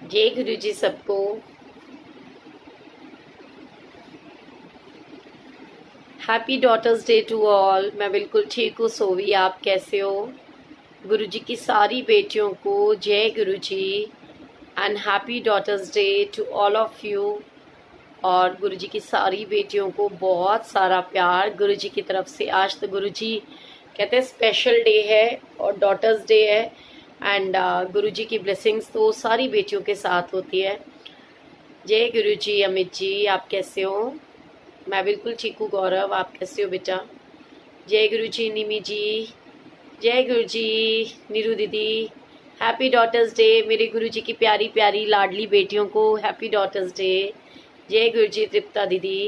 जय गुरु जी सबको। Happy daughters day to all. मैं बिल्कुल ठीक हूँ सोवी, आप कैसे हो? गुरु जी की सारी बेटियों को जय गुरु जी and happy daughters day to all of you. और गुरु जी की सारी बेटियों को बहुत सारा प्यार गुरु जी की तरफ से। आज तो गुरु जी कहते हैं स्पेशल डे है और डॉटर्स डे है एंड गुरु जी की ब्लेसिंग्स तो सारी बेटियों के साथ होती है। जय गुरु जी। अमित जी आप कैसे हो? मैं बिल्कुल ठीक हूँ गौरव, आप कैसे हो बेटा? जय गुरु जी निमी जी। जय गुरु जी नीरू दीदी। हैप्पी डॉटर्स डे मेरे गुरु जी की प्यारी प्यारी लाडली बेटियों को। Happy daughters day. जय गुरु जी तृप्ता दीदी।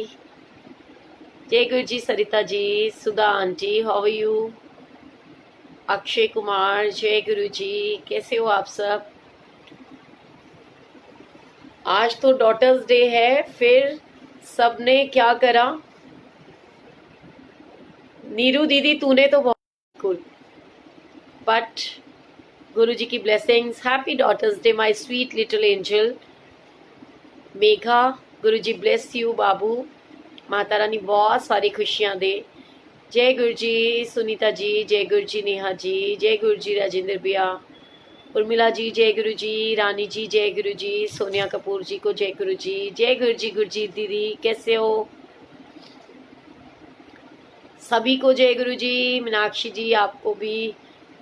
जय गुरु जी Sarita ji. Sudha aunty how are you? Akshay Kumar जय गुरु जी। कैसे हो आप सब? आज तो डॉटर्स डे है, फिर सबने क्या करा? नीरू दीदी तूने तो बहुत कुल, बट गुरु जी की blessings. Happy daughters day my sweet little angel Megha. Guru ji bless you बाबू। माता रानी बहुत सारी खुशियां दे। जय गुरु जी सुनीता जी। जय गुरु जी नेहा जी। जय गुरु जी राजेंद्र भैया। उर्मिला जी जय गुरु जी। रानी जी जय गुरु जी। सोनिया कपूर जी को जय गुरु जी। जय गुरु जी गुरजीत दीदी कैसे हो? सभी को जय गुरु जी। मीनाक्षी जी आपको भी।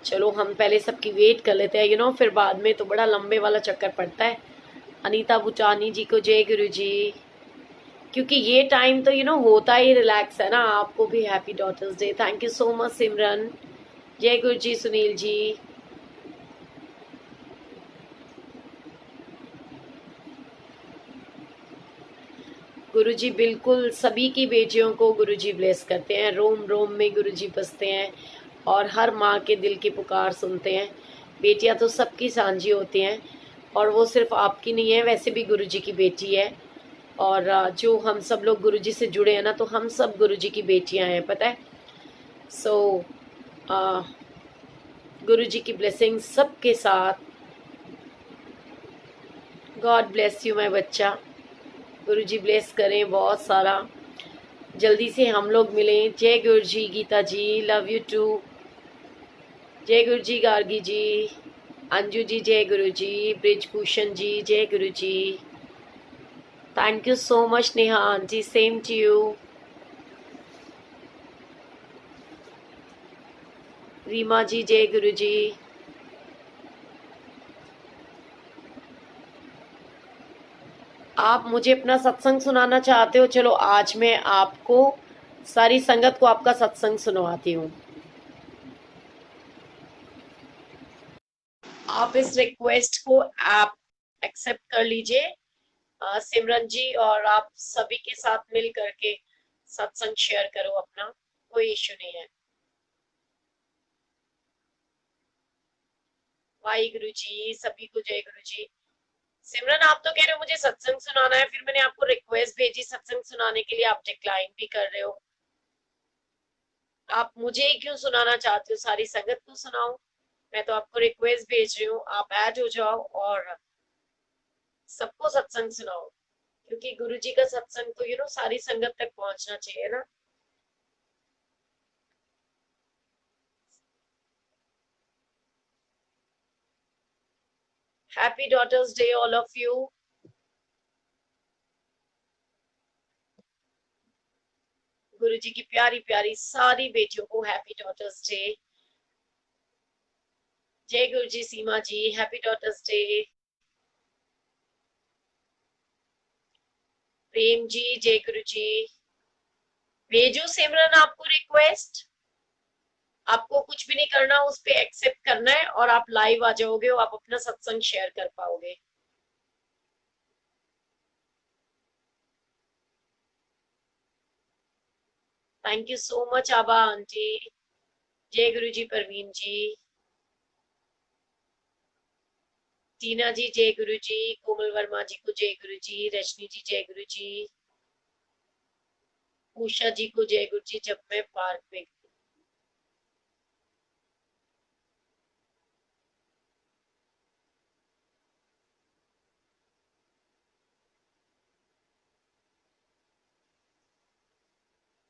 चलो हम पहले सबकी वेट कर लेते हैं फिर बाद में तो बड़ा लंबे वाला चक्कर पड़ता है। अनीता भूटानी जी को जय गुरु जी। क्योंकि ये टाइम तो होता ही रिलैक्स है ना। आपको भी happy daughters day. Thank you so much Simran. जय गुरु जी सुनील जी। गुरु जी बिल्कुल सभी की बेटियों को गुरु जी ब्लेस करते हैं। रोम रोम में गुरु जी बसते हैं और हर माँ के दिल की पुकार सुनते हैं। बेटियां तो सबकी सांझी होती हैं और वो सिर्फ आपकी नहीं है, वैसे भी गुरु जी की बेटी है। और जो हम सब लोग गुरु जी से जुड़े हैं ना, तो हम सब गुरु जी की बेटियां हैं, पता है। सो गुरु जी की ब्लेसिंग सबके साथ। गॉड ब्लेस यू माय बच्चा। गुरु जी ब्लेस करें बहुत सारा। जल्दी से हम लोग मिलें। जय गुरु जी गीता जी लव यू टू। जय गुरु जी गार्गी जी। अंजू जी जय गुरु जी। ब्रिजभूषण जी जय गुरु जी। Thank you so much Neha aunty, same to you. Reema ji जय गुरु जी। आप मुझे अपना सत्संग सुनाना चाहते हो? चलो आज मैं आपको सारी संगत को आपका सत्संग सुनवाती हूँ। आप इस रिक्वेस्ट को आप एक्सेप्ट कर लीजिए सिमरन जी, और आप सभी के साथ मिल करके सत्संग शेयर करो अपना। कोई इश्यू नहीं है। वाहि गुरु जी सभी को जय गुरु जी। सिमरन आप तो कह रहे हो मुझे सत्संग सुनाना है, फिर मैंने आपको रिक्वेस्ट भेजी सत्संग सुनाने के लिए, आप डिक्लाइन भी कर रहे हो। आप मुझे ही क्यों सुनाना चाहते हो? सारी संगत को सुनाओ। मैं तो आपको रिक्वेस्ट भेज रही हूँ, आप ऐड हो जाओ और सबको सत्संग सुनाओ। क्योंकि गुरु जी का सत्संग तो सारी संगत तक पहुंचना चाहिए ना। Happy daughters day all of you. Guru ji की प्यारी प्यारी सारी बेटियों को हैप्पी डॉटर्स डे। जय गुरु ji Seema ji happy daughters day. Prem ji जय गुरु जी। भेजो सिमरन आपको रिक्वेस्ट। आपको कुछ भी नहीं करना, उस पे एक्सेप्ट करना है और आप लाइव आ जाओगे और आप अपना सत्संग शेयर कर पाओगे। थैंक यू सो मच आबा आंटी। जय गुरु जी परवीन जी। टीना जी जय गुरु जी। कोमल वर्मा जी को जय गुरु जी। रजनी जी जय गुरु जी। उषा जी को जय गुरु जी। जब मैं पार्क में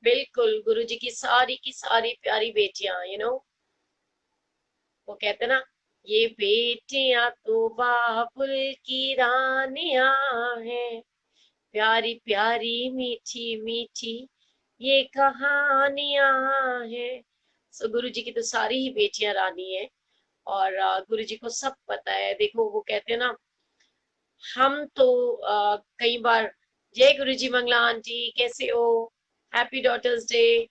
बिल्कुल गुरुजी की सारी प्यारी बेटियां, वो कहते ना, ये बेटियां तो बाबुल की रानियां हैं, प्यारी प्यारी मीठी मीठी ये कहानियां हैं। सो गुरु जी की तो सारी ही बेटियां रानी है। और गुरु जी को सब पता है। देखो वो कहते हैं ना, हम तो कई बार, जय गुरु जी मंगला आंटी कैसे हो, हैप्पी डॉटर्स डे।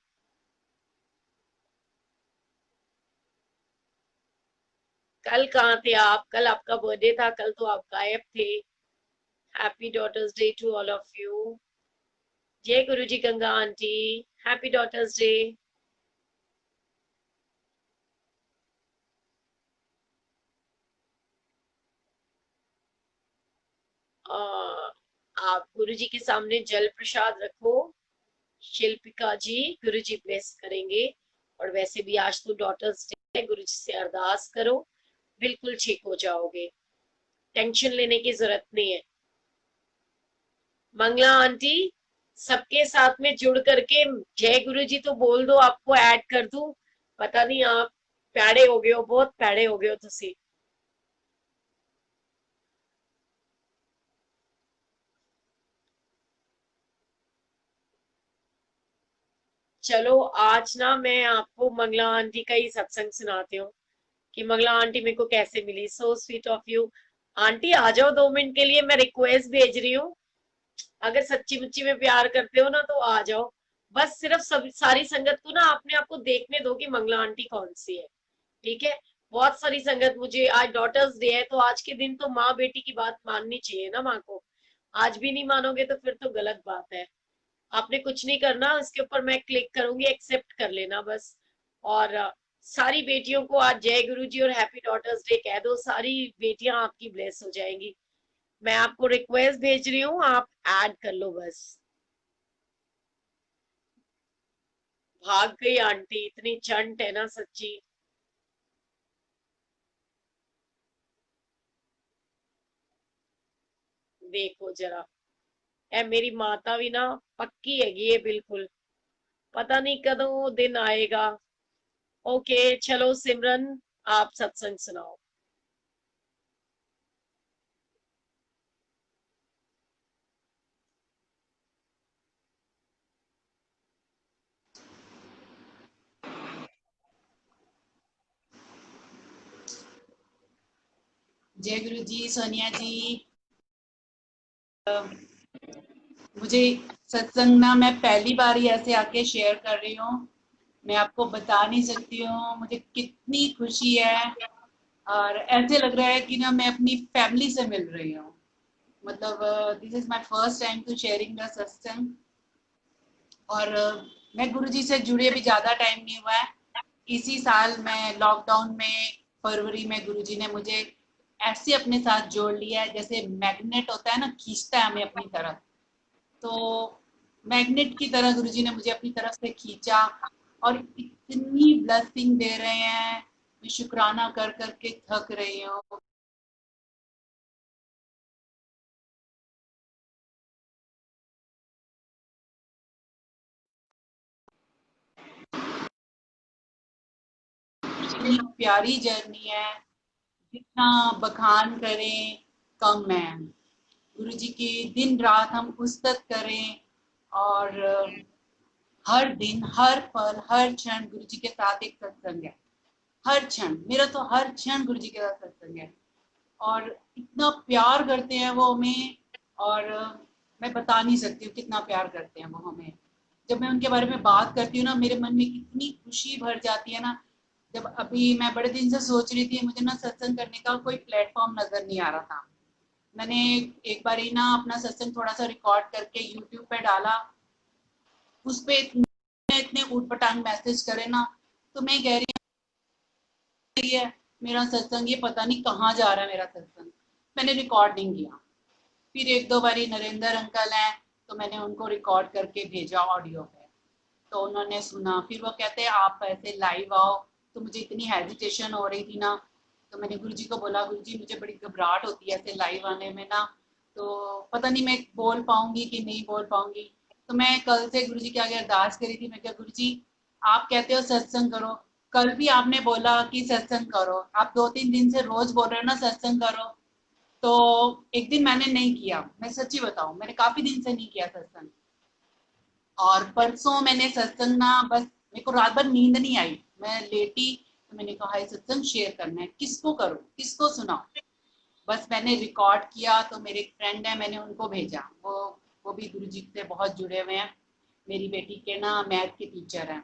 कल कहाँ थे आप? कल आपका बर्थडे था, कल तो आप गायब थे। Happy daughters day to all of you. जय गुरु जी Ganga aunty, happy daughters day. आप गुरु जी के सामने जल प्रसाद रखो, शिल्पिका जी, गुरु जी ब्लेस करेंगे। और वैसे भी आज तो डॉटर्स डे है, गुरु जी से अरदास करो, बिल्कुल ठीक हो जाओगे। टेंशन लेने की जरूरत नहीं है। मंगला आंटी, सबके साथ में जुड़ करके जय गुरु जी तो बोल दो, आपको ऐड कर दूं। पता नहीं, आप प्यारे हो गए हो, बहुत प्यारे हो गए हो तुसी। चलो आज ना मैं आपको मंगला आंटी का ही सत्संग सुनाती हूँ कि मंगला आंटी मेरे को कैसे मिली। So sweet of you. Aunty आ जाओ 2 मिनट के लिए, मैं रिक्वेस्ट भेज रही हूँ। अगर सच्ची मुच्ची में प्यार करते हो ना तो आ जाओ। बस सिर्फ सब सारी संगत को ना अपने आप को देखने दो कि मंगला आंटी कौन सी है। ठीक है। बहुत सारी संगत, मुझे आज डॉटर्स डे है तो आज के दिन तो माँ बेटी की बात माननी चाहिए ना माँ को। आज भी नहीं मानोगे तो फिर तो गलत बात है। आपने कुछ नहीं करना, इसके ऊपर मैं क्लिक करूंगी, एक्सेप्ट कर लेना बस। और सारी बेटियों को आज जय गुरु जी और हैप्पी डॉटर्स डे कह दो, सारी बेटियां आपकी ब्लेस हो जाएंगी। मैं आपको रिक्वेस्ट भेज रही हूँ, आप ऐड कर लो बस। भाग गई आंटी, इतनी चंट है ना सच्ची। देखो जरा, ए मेरी माता भी ना पक्की हैगी है बिल्कुल। पता नहीं कदों वो दिन आएगा। ओके चलो सिमरन, आप सत्संग सुनाओ। जय गुरु जी। सोनिया जी, मुझे सत्संग ना मैं पहली बार ही ऐसे आके शेयर कर रही हूँ। मैं आपको बता नहीं सकती हूँ मुझे कितनी खुशी है। और ऐसे लग रहा है कि ना मैं अपनी फैमिली से मिल रही हूँ। मतलब this is my first time to sharing the satsang. और मैं गुरु जी से जुड़े भी ज़्यादा टाइम नहीं हुआ है। इसी साल मैं लॉकडाउन में फरवरी में गुरु जी ने मुझे ऐसे अपने साथ जोड़ लिया है, जैसे मैग्नेट होता है ना, खींचता है हमें अपनी तरफ। तो मैग्नेट की तरह गुरुजी ने मुझे अपनी तरफ से खींचा और इतनी ब्लेसिंग दे रहे हैं। मैं शुक्राना कर करके थक रही हूँ। इतनी प्यारी जर्नी है, जितना बखान करें कम है। गुरु जी की दिन रात हम उस्तत करें। और हर दिन हर पल हर क्षण गुरु जी के साथ एक सत्संग है। हर क्षण मेरा तो हर क्षण गुरु जी के साथ सत्संग है। और इतना प्यार करते हैं वो हमें। और मैं बता नहीं सकती हूँ कितना प्यार करते हैं वो हमें। जब मैं उनके बारे में बात करती हूँ ना, मेरे मन में कितनी खुशी भर जाती है ना। जब अभी मैं बड़े दिन से सोच रही थी, मुझे ना सत्संग करने का कोई प्लेटफॉर्म नजर नहीं आ रहा था। मैंने एक बार ही ना अपना सत्संग थोड़ा सा रिकॉर्ड करके यूट्यूब पे डाला। उस पे इतने ऊटपटांग मैसेज करे ना, तो मैं कह रही है मेरा सत्संग, ये पता नहीं कहाँ जा रहा है मेरा सत्संग। मैंने रिकॉर्ड नहीं किया। फिर एक दो बारी नरेंद्र अंकल हैं, तो मैंने उनको रिकॉर्ड करके भेजा ऑडियो पे। तो उन्होंने सुना, फिर वो कहते हैं आप ऐसे लाइव आओ। तो मुझे इतनी हेजिटेशन हो रही थी ना, तो मैंने गुरुजी को बोला, गुरुजी मुझे बड़ी घबराहट होती है ऐसे लाइव आने में ना। तो पता नहीं मैं बोल पाऊंगी कि नहीं बोल पाऊंगी। तो मैं कल से गुरुजी के आगे अरदास करी थी। मैं क्या गुरुजी, आप कहते हो सत्संग करो, कल भी आपने बोला कि सत्संग करो, आप 2-3 दिन से रोज बोल रहे हो ना सत्संग करो। तो एक दिन मैंने नहीं किया, मैं सच्ची बताऊं, मैंने काफी दिन से नहीं किया सत्संग। और परसों मैंने सत्संग ना, बस मेरे को रात भर नींद नहीं आई, मैं लेटी, तो मैंने कहा सत्संग शेयर करना है, किसको करूं, किसको सुनाऊं। बस मैंने रिकॉर्ड किया, तो मेरे एक फ्रेंड है, मैंने उनको भेजा, वो भी गुरुजी से बहुत जुड़े हुए हैं, मेरी बेटी के ना मैथ के टीचर हैं।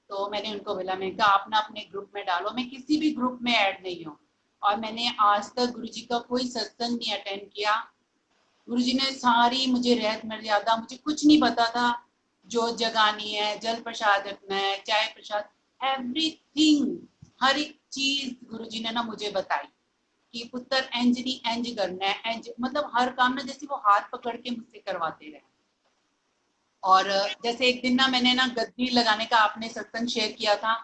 तो मैंने उनको बोला, मैंने कहा आप ना अपने ग्रुप में डालो, मैं किसी भी ग्रुप में ऐड नहीं हूँ। और मैंने आज तक गुरुजी का कोई सत्संग नहीं अटेंड किया। गुरुजी ने सारी मुझे रहत मर्यादा, मुझे कुछ नहीं पता था, जोत जगानी है, जल प्रसाद रखना है, चाय प्रसाद, एवरीथिंग, हर एक चीज गुरुजी ने ना मुझे बताई कि पुत्र इंज नहीं इंज करना है, इंज, मतलब हर काम ना जैसे वो हाथ पकड़ के मुझसे करवाते रहे। और जैसे एक दिन ना मैंने ना गद्दी लगाने का आपने सत्संग शेयर किया था,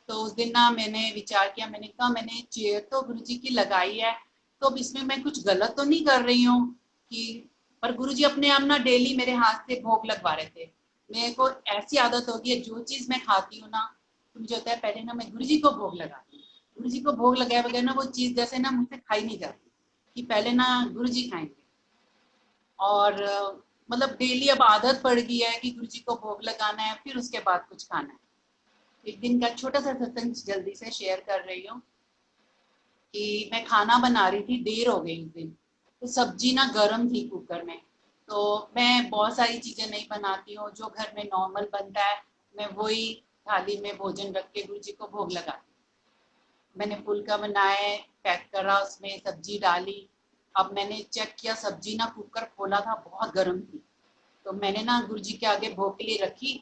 तो उस दिन ना मैंने विचार किया, मैंने कहा मैंने चेयर तो गुरुजी की लगाई है, तो अब इसमें मैं कुछ गलत तो नहीं कर रही हूँ कि, पर गुरुजी अपने आप ना डेली मेरे हाथ से भोग लगवा रहे थे। मेरे को ऐसी आदत होगी है, जो चीज मैं खाती हूँ ना, तो मुझे होता है पहले ना मैं गुरुजी को भोग लगाती हूँ, गुरुजी को भोग लगाए बगैर ना वो चीज जैसे ना मुझसे खाई नहीं जाती, कि पहले ना गुरुजी खाएंगे। और मतलब डेली अब आदत पड़ गई है कि गुरुजी को भोग लगाना है, फिर उसके बाद कुछ खाना है। एक दिन का छोटा सा सत्संग जल्दी से शेयर कर रही हूँ कि मैं खाना बना रही थी, देर हो गई उस दिन, तो सब्जी ना गर्म थी कुकर में। तो मैं बहुत सारी चीजें नहीं बनाती हूँ, जो घर में नॉर्मल बनता है मैं वही थाली में भोजन रख के गुरु जी को भोग लगा। मैंने फुल्का बनाए, पैक करा, उसमें सब्जी डाली। अब मैंने चेक किया, सब्जी ना कुकर खोला था, बहुत गर्म थी। तो मैंने ना गुरुजी के आगे भोग के लिए रखी।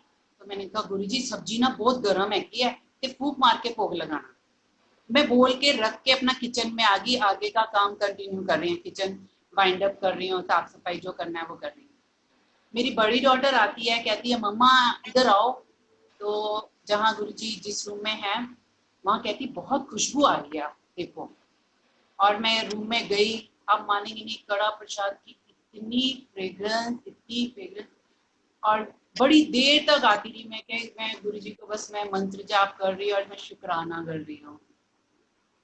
तो मैंने कहा गुरुजी सब्जी ना बहुत गर्म है, कि है ते फूक मार के भोग लगाना। मैं बोल के रख के अपना किचन में आगे आगे का काम कंटिन्यू कर रही हूँ, किचन वाइंड अप कर रही हूँ, साफ सफाई जो करना है वो कर रही हूँ। मेरी बड़ी डॉटर आती है, कहती है मम्मा इधर आओ। तो जहाँ गुरुजी जिस रूम में है, वहां कहती बहुत खुशबू आ रही है, देखो। और मैं रूम में गई, अब मानेंगे नहीं, कड़ा प्रसाद की इतनी फ्रेग्रेंस, इतनी फ्रेग्रेंस। और बड़ी देर तक आती रही, मैं गुरुजी को बस मैं मंत्र जाप कर रही हूँ और मैं शुक्राना कर रही हूँ।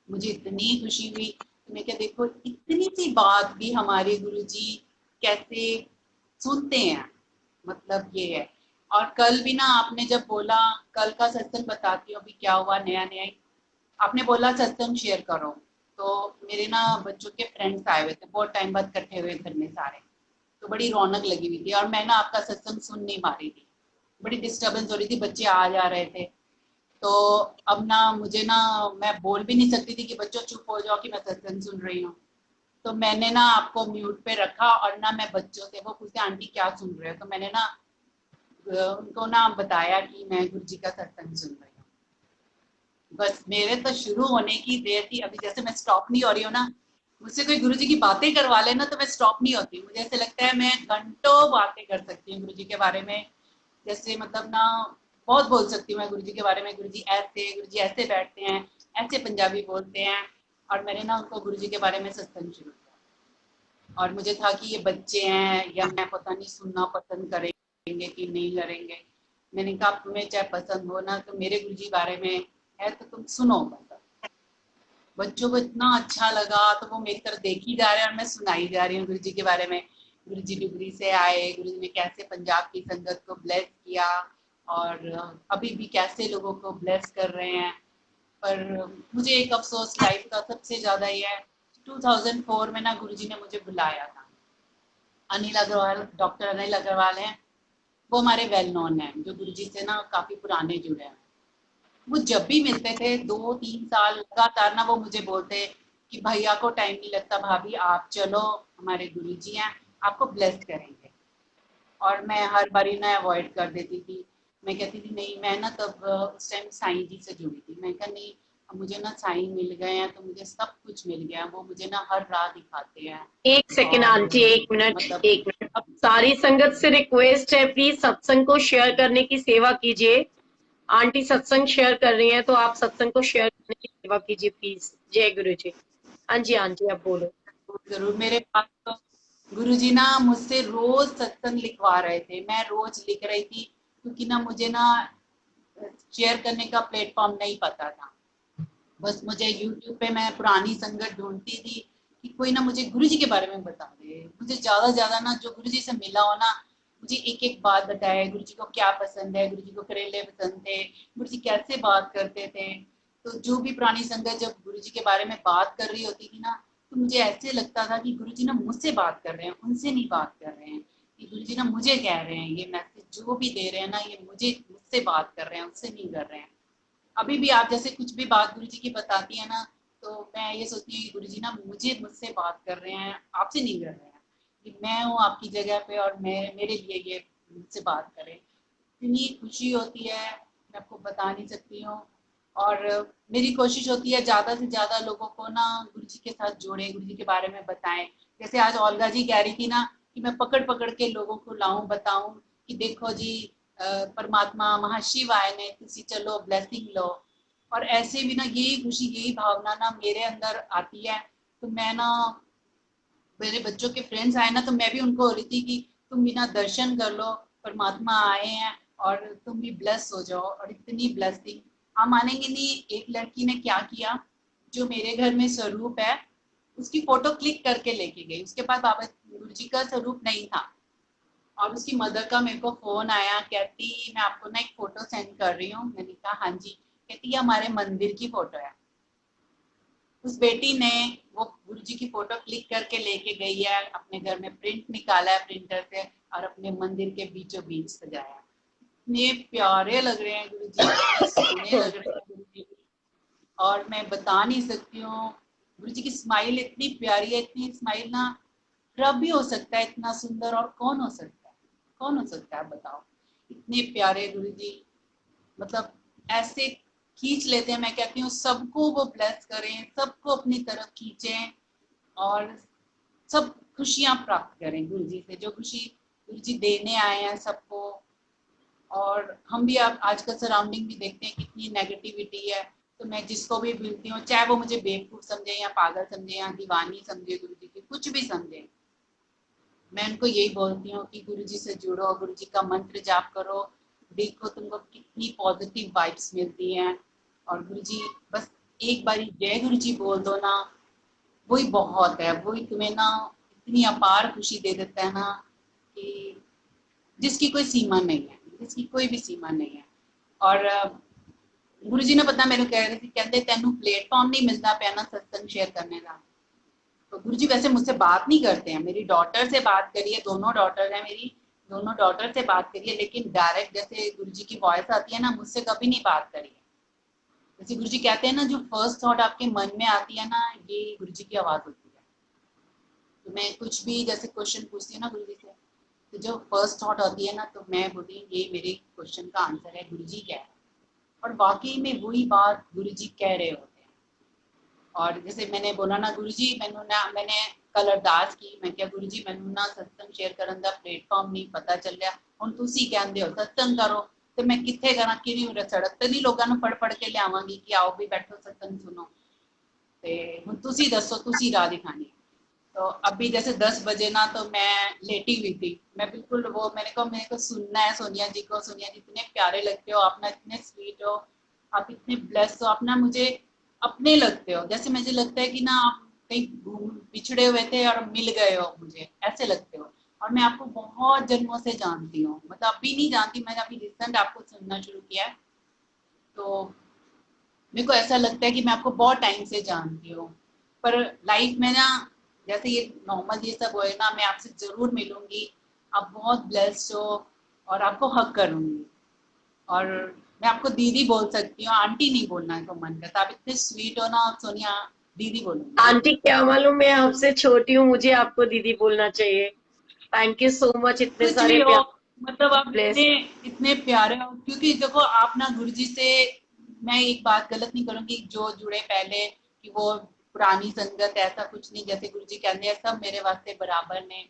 मुझे इतनी खुशी हुई। तो मैं क्या, देखो इतनी सी बात भी हमारे गुरुजी कैसे सुनते हैं, मतलब ये है। और कल भी ना आपने जब बोला, कल का सत्संग बताती हूँ अभी क्या हुआ नया नया ही। आपने बोला सत्संग शेयर करो, तो मेरे ना बच्चों के फ्रेंड्स आए हुए थे, बहुत टाइम बाद इकट्ठे हुए घर में सारे। तो बड़ी रौनक लगी हुई थी, और मैं ना आपका सत्संग सुन नहीं पा रही थी, बड़ी डिस्टरबेंस हो रही थी, बच्चे आ जा रहे थे। तो अब ना मुझे ना, मैं बोल भी नहीं सकती थी कि बच्चों चुप हो जाओ कि मैं सत्संग सुन रही हूँ। तो मैंने ना आपको म्यूट पे रखा, और ना मैं बच्चों से, वो पूछते आंटी क्या सुन रहे हो, तो मैंने ना उनको ना बताया कि मैं गुरु जी का सत्संग सुन रही हूँ। बस मेरे तो शुरू होने की देर थी, अभी जैसे मैं स्टॉप नहीं हो रही हूँ ना, मुझसे कोई गुरु जी की बातें करवा लेना तो मैं स्टॉप नहीं होती, मुझे ऐसे लगता है मैं घंटों बातें कर सकती हूँ गुरु जी के बारे में। जैसे मतलब ना बहुत बोल सकती हूँ मैं गुरु जी के बारे में, गुरु जी ऐसे बैठते हैं, ऐसे पंजाबी बोलते हैं। और मैंने ना उनको गुरु जी के बारे में सत्संग शुरू किया। और मुझे था कि ये बच्चे हैं या मैं पता नहीं सुनना पसंद करेंगे कि नहीं करेंगे। मैंने कहा तुम्हें चाहे पसंद हो ना, तो मेरे गुरु जी बारे में है तो तुम सुनो। मतलब बच्चों को इतना अच्छा लगा, तो वो मेरी तरफ देख ही जा रहे हैं और मैं सुनाई जा रही हूँ गुरु जी के बारे में। गुरु जी डुगरी से आए, गुरु जी ने कैसे पंजाब की संगत को ब्लेस किया, और अभी भी कैसे लोगों को ब्लेस कर रहे हैं। पर मुझे एक अफसोस लाइफ का सबसे ज्यादा ये है, 2004 में ना गुरुजी ने मुझे बुलाया था। अनिल अग्रवाल, डॉक्टर अनिल अग्रवाल हैं, वो हमारे वेल नोन हैं, जो गुरुजी से ना काफी पुराने जुड़े हैं। वो जब भी मिलते थे 2-3 साल लगातार ना, वो मुझे बोलते कि भैया को टाइम नहीं लगता, भाभी आप चलो, हमारे गुरुजी हैं, आपको ब्लेस करेंगे। और मैं हर बारी ना अवॉइड कर देती थी। मैं कहती थी नहीं, मैं ना तब उस टाइम साईं जी से जुड़ी थी। मैं कहा नहीं, अब मुझे ना साईं मिल गए हैं, तो मुझे सब कुछ मिल गया, वो मुझे ना हर राह दिखाते हैं। एक सेकंड और आंटी, एक मिनट, मतलब एक मिनट। अब सारी संगत से रिक्वेस्ट है, प्लीज सत्संग को शेयर करने की सेवा कीजिए। आंटी सत्संग शेयर कर रही हैं, तो आप सत्संग को शेयर करने की सेवा कीजिए प्लीज। जय गुरु जी। हाँ जी आंटी, आप बोलो। जरूर, मेरे पास तो गुरुजी ना मुझसे रोज सत्संग लिखवा रहे थे, मैं रोज लिख रही थी, क्योंकि ना मुझे ना शेयर करने का प्लेटफॉर्म नहीं पता था। बस मुझे यूट्यूब पे मैं पुरानी संगत ढूंढती थी कि कोई ना मुझे गुरुजी के बारे में बता दे, मुझे ज्यादा से ज्यादा ना जो गुरुजी से मिला हो ना, मुझे एक एक बात बताए, गुरुजी को क्या पसंद है, गुरुजी को करेले पसंद थे, गुरुजी कैसे बात करते थे। तो जो भी पुरानी संगत जब गुरुजी के बारे में बात कर रही होती थी ना, तो मुझे ऐसे लगता था कि गुरुजी ना मुझसे बात कर रहे हैं, उनसे नहीं बात कर रहे हैं, कि गुरुजी ना मुझे कह रहे हैं, ये मैसेज जो भी दे रहे हैं ना, ये मुझसे बात कर रहे हैं, उससे नहीं कर रहे हैं। अभी भी आप जैसे कुछ भी बात गुरुजी की बताती है ना, तो मैं ये सोचती हूँ कि गुरुजी ना मुझसे बात कर रहे हैं, आपसे नहीं कर रहे हैं, कि मैं हूँ आपकी जगह पे और मैं मेरे लिए ये मुझसे बात करें। इतनी खुशी होती है, मैं आपको बता नहीं सकती हूँ। और मेरी कोशिश होती है ज्यादा से ज्यादा लोगों को ना गुरुजी के साथ जोड़े, गुरुजी के बारे में बताएं। जैसे आज ओल्गा जी कह रही थी ना कि मैं पकड़ पकड़ के लोगों को लाऊं, बताऊं कि देखो जी, परमात्मा महाशिव आए ने, तुसी चलो ब्लेसिंग लो। और ऐसे भी ना यही खुशी, यही भावना ना मेरे अंदर आती है। तो मैं ना, मेरे बच्चों के फ्रेंड्स आए ना, तो मैं भी उनको हो रही थी कि तुम भी ना दर्शन कर लो, परमात्मा आए हैं और तुम भी ब्लेस हो जाओ। और इतनी ब्लेसिंग, आप मानेंगे नहीं, एक लड़की ने क्या किया, जो मेरे घर में स्वरूप है उसकी फोटो क्लिक करके लेके गई, उसके पास बाबा गुरु जी का स्वरूप नहीं था। और उसकी मदर का मेरे को फोन आया, कहती मैं आपको ना एक फोटो सेंड कर रही हूँ। मैंने कहा हाँ जी। कहती ये हमारे मंदिर की फोटो है। उस बेटी ने वो गुरु जी की फोटो क्लिक करके लेके गई है, अपने घर में प्रिंट निकाला है प्रिंटर से, और अपने मंदिर के बीचों बीच सजाया। इतने प्यारे लग रहे हैं गुरु जी, इतने सोने लग रहे हैं गुरु जी। और मैं बता नहीं सकती हूँ, गुरु जी की स्माइल इतनी प्यारी है, इतनी स्माइल ना रब भी हो सकता है इतना सुंदर, और कौन हो सकता है, कौन हो सकता है बताओ। इतने प्यारे गुरु जी, मतलब ऐसे खींच लेते हैं। मैं कहती हूँ सबको वो ब्लेस करें, सबको अपनी तरफ खींचें, और सब खुशियां प्राप्त करें गुरु जी से, जो खुशी गुरु जी देने आए हैं सबको। और हम भी अब आजकल सराउंडिंग भी देखते हैं कितनी नेगेटिविटी है। तो मैं जिसको भी मिलती हूँ, चाहे वो मुझे बेवकूफ समझे या पागल समझे या दीवानी समझे, गुरु जी की कुछ भी समझे, मैं उनको यही बोलती हूँ कि गुरु जी से जुड़ो, गुरु जी का मंत्र जाप करो, देखो तुमको कितनी पॉजिटिव वाइब्स मिलती हैं। और गुरु जी, बस एक बारी जय गुरु जी बोल दो ना, वही बहुत है, वही तुम्हें ना इतनी अपार खुशी दे देता है ना, कि जिसकी कोई सीमा नहीं है, जिसकी कोई भी सीमा नहीं है। और गुरु जी ने पता मेरे कह रहे थे, कहते तेनू प्लेटफॉर्म नहीं मिलता पिया ना सत्संग शेयर करने का। तो गुरुजी वैसे मुझसे बात नहीं करते हैं, मेरी डॉटर से बात करिए, दोनों डॉटर है मेरी, दोनों डॉटर से बात करिए, लेकिन डायरेक्ट जैसे गुरुजी की वॉइस आती है ना, मुझसे कभी नहीं बात करी है। जैसे गुरुजी कहते हैं ना, जो फर्स्ट थॉट आपके मन में आती है ना, ये गुरुजी की आवाज होती है। तो मैं कुछ भी जैसे क्वेश्चन पूछती हूँ ना गुरुजी से, तो जो फर्स्ट थॉट आती है ना, तो मैं बोलती हूँ ये मेरे क्वेश्चन का आंसर है, गुरुजी क्या है। और वाकई में वही बात गुरुजी कह रहे होते हैं। और जैसे मैंने बोला ना गुरुजी, मैंने कल अरदास की, मैं क्या गुरुजी मैनू ना सत्संग शेयर करन दा प्लेटफॉर्म नहीं पता ਚੱਲਿਆ, ਹੁਣ ਤੁਸੀਂ ਕਹਿੰਦੇ ਹੋ सत्संग करो, ਤੇ मैं किथे करा कि सड़क ਤੇ नहीं लोगों ਨੂੰ पढ़ के लियावांगी कि आओ भी बैठो सत्संग सुनो। ਤੇ ਹੁਣ ਤੁਸੀਂ ਦੱਸੋ, ਤੁਸੀਂ राह दिखानी। तो अभी जैसे 10 बजे ना, तो मैं लेटी हुई थी, मैं बिल्कुल वो, मेरे को सुनना है सोनिया जी को, सोनिया जी इतने प्यारे लगते हो आप ना, इतने स्वीट हो, आप इतने ब्लेस हो, आप ना मुझे अपने लगते हो, जैसे मुझे लगता है कि ना आप कहीं बिछड़े हुए थे और मिल गए हो, मुझे ऐसे लगते हो। और मैं आपको बहुत जन्मों से जानती हूँ, मतलब अभी नहीं जानती, मैंने अभी रिसेंट आपको सुनना शुरू किया है। तो मेरे को ऐसा लगता है कि मैं आपको बहुत टाइम से जानती हूँ। पर लाइफ में ना, जैसे ये नॉर्मल ये सब होए ना, मैं आपसे जरूर मिलूंगी, आप बहुत ब्लेस्ड हो, और आपको हक करूंगी। और मैं आपको दीदी बोल सकती हूँ, आंटी नहीं बोलना तो मन करता, आप इतने स्वीट हो ना सोनिया, दीदी बोलूंगी। आंटी क्या मालूम, मैं आपसे छोटी हूँ, मुझे आपको दीदी बोलना चाहिए। थैंक यू सो मच, इतने कुछ सारे भी हो, प्यार। मतलब आप ब्लेस। इतने इतने प्यारे हो, क्योंकि देखो आप ना गुरुजी से, मैं एक बात गलत नहीं करूंगी, जो जुड़े पहले कि वो पुरानी संगत, ऐसा कुछ नहीं, जैसे गुरुजी कहते हैं सब मेरे वास्ते बराबर ने।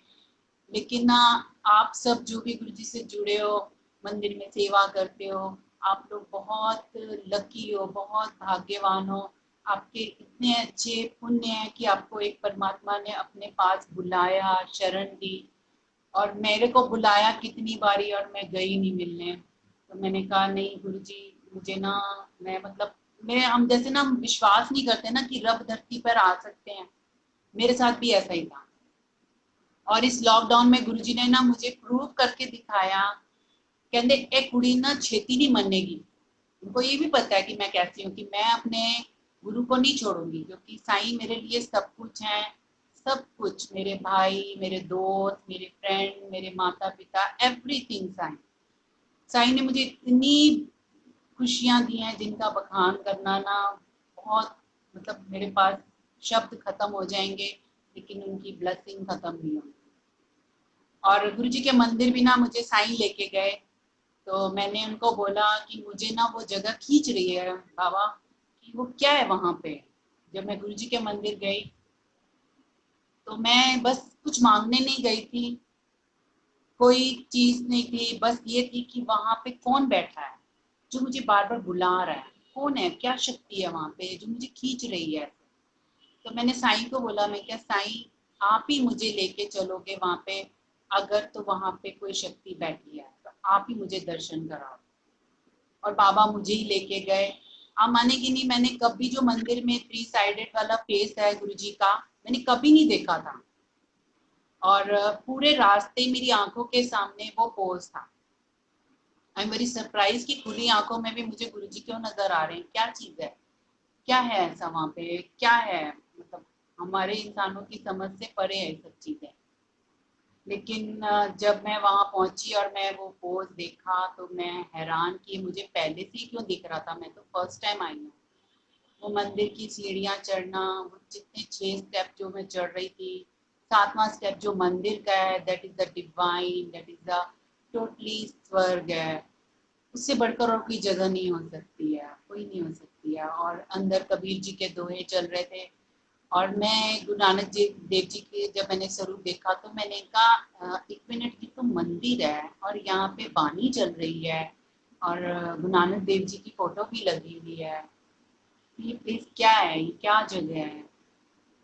लेकिन ना, आप सब जो भी गुरुजी से जुड़े हो, मंदिर में सेवा करते हो, आप लोग बहुत लकी हो, बहुत भाग्यवान हो। आपके इतने अच्छे पुण्य हैं कि आपको एक परमात्मा ने अपने पास बुलाया, शरण दी। और मेरे को बुलाया कितनी बारी और मैं गई नहीं मिलने। तो मैंने कहा नहीं गुरु जी, मुझे ना, मैं मतलब मैं हम जैसे ना हम विश्वास नहीं करते ना कि रब धरती पर आ सकते हैं, मेरे साथ भी ऐसा ही था। और इस लॉकडाउन में गुरुजी ने ना मुझे प्रूव करके दिखाया। कहते एक कुड़ी ना छेती नहीं मनेगी। उनको ये भी पता है कि मैं कैसी हूँ, कि मैं अपने गुरु को नहीं छोड़ूंगी, क्योंकि साईं मेरे लिए सब कुछ है। सब कुछ, मेरे भाई, मेरे दोस्त, मेरे फ्रेंड, मेरे माता पिता, एवरीथिंग साईं। साईं ने मुझे इतनी खुशियां दी हैं जिनका बखान करना ना बहुत, मतलब मेरे पास शब्द खत्म हो जाएंगे, लेकिन उनकी ब्लेसिंग खत्म नहीं होगी। और गुरु जी के मंदिर भी ना मुझे साईं लेके गए। तो मैंने उनको बोला कि मुझे ना वो जगह खींच रही है बाबा, कि वो क्या है वहां पे। जब मैं गुरु जी के मंदिर गई तो मैं बस कुछ मांगने नहीं गई थी, कोई चीज नहीं थी, बस ये थी कि वहां पे कौन बैठा है जो मुझे बार बार बुला रहा है। कौन है, क्या शक्ति है वहां पे जो मुझे खींच रही है। तो मैंने साईं को बोला, मैं क्या साईं, आप ही मुझे लेके चलोगे वहां पे, अगर तो वहां पे कोई शक्ति बैठी है तो आप ही मुझे दर्शन कराओ। और बाबा मुझे ही लेके गए। आप मानेगी नहीं, मैंने कभी जो मंदिर में 3 साइडेड वाला फेस है गुरु जी का, मैंने कभी नहीं देखा था। और पूरे रास्ते मेरी आंखों के सामने वो पोज था। आई एम वेरी सरप्राइज कि खुली आंखों में भी मुझे गुरु जी क्यों नजर आ रहे हैं, क्या चीज है, क्या है ऐसा वहां पे, क्या है, मतलब हमारे इंसानों की समझ से परे है सब चीजें। लेकिन जब मैं वहां पहुंची और मैं वो पोज देखा तो मैं हैरान कि मुझे पहले से ही क्यों दिख रहा था, मैं तो फर्स्ट टाइम आई हूँ। वो मंदिर की सीढ़ियां चढ़ना, वो जितने 6 स्टेप जो मैं चढ़ रही थी, 7वां स्टेप जो मंदिर का है, that is the divine, that is the totally स्वर्ग है। उससे बढ़कर और कोई जगह नहीं हो सकती है, कोई नहीं हो सकती है। और अंदर कबीर जी के दोहे चल रहे थे। और मैं गुरु नानक जी देव जी के जब मैंने स्वरूप देखा तो मैंने कहा, एक मिनट, ये तो मंदिर है और यहाँ पे बानी चल रही है और गुरु नानक देव जी की फोटो भी लगी हुई है, ये प्लेस क्या है, ये क्या जगह है।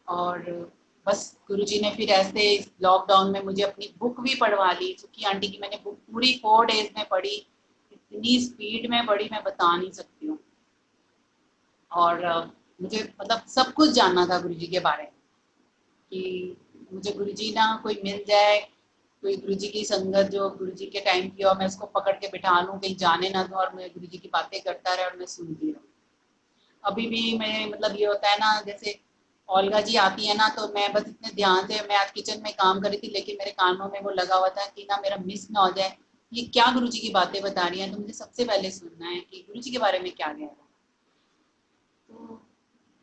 और बस गुरुजी ने फिर ऐसे इस लॉकडाउन में मुझे अपनी बुक भी पढ़वा ली। सुखी आंटी की मैंने बुक पूरी 4 डेज में पढ़ी। इतनी स्पीड में पढ़ी, मैं बता नहीं सकती हूँ। और मुझे मतलब सब कुछ जानना था गुरुजी के बारे में, कि मुझे गुरुजी ना कोई मिल जाए, कोई गुरुजी की संगत जो गुरुजी के टाइम की, और मैं उसको पकड़ के बिठा लूँ, कहीं जाने ना दूँ और मैं गुरुजी की बातें करता रहे और मैं सुनती रहूँ। अभी भी मैं मतलब ये होता है ना, जैसे ओल्गा जी आती है ना, तो मैं बस इतने ध्यान से, मैं आज किचन में काम कर रही थी लेकिन मेरे कानों में वो लगा हुआ था कि ना मेरा मिस ना हो जाए, ये क्या गुरुजी की बातें बता रही हैं, तो मुझे सबसे पहले सुनना है कि गुरुजी के बारे में क्या कह रहा है। तो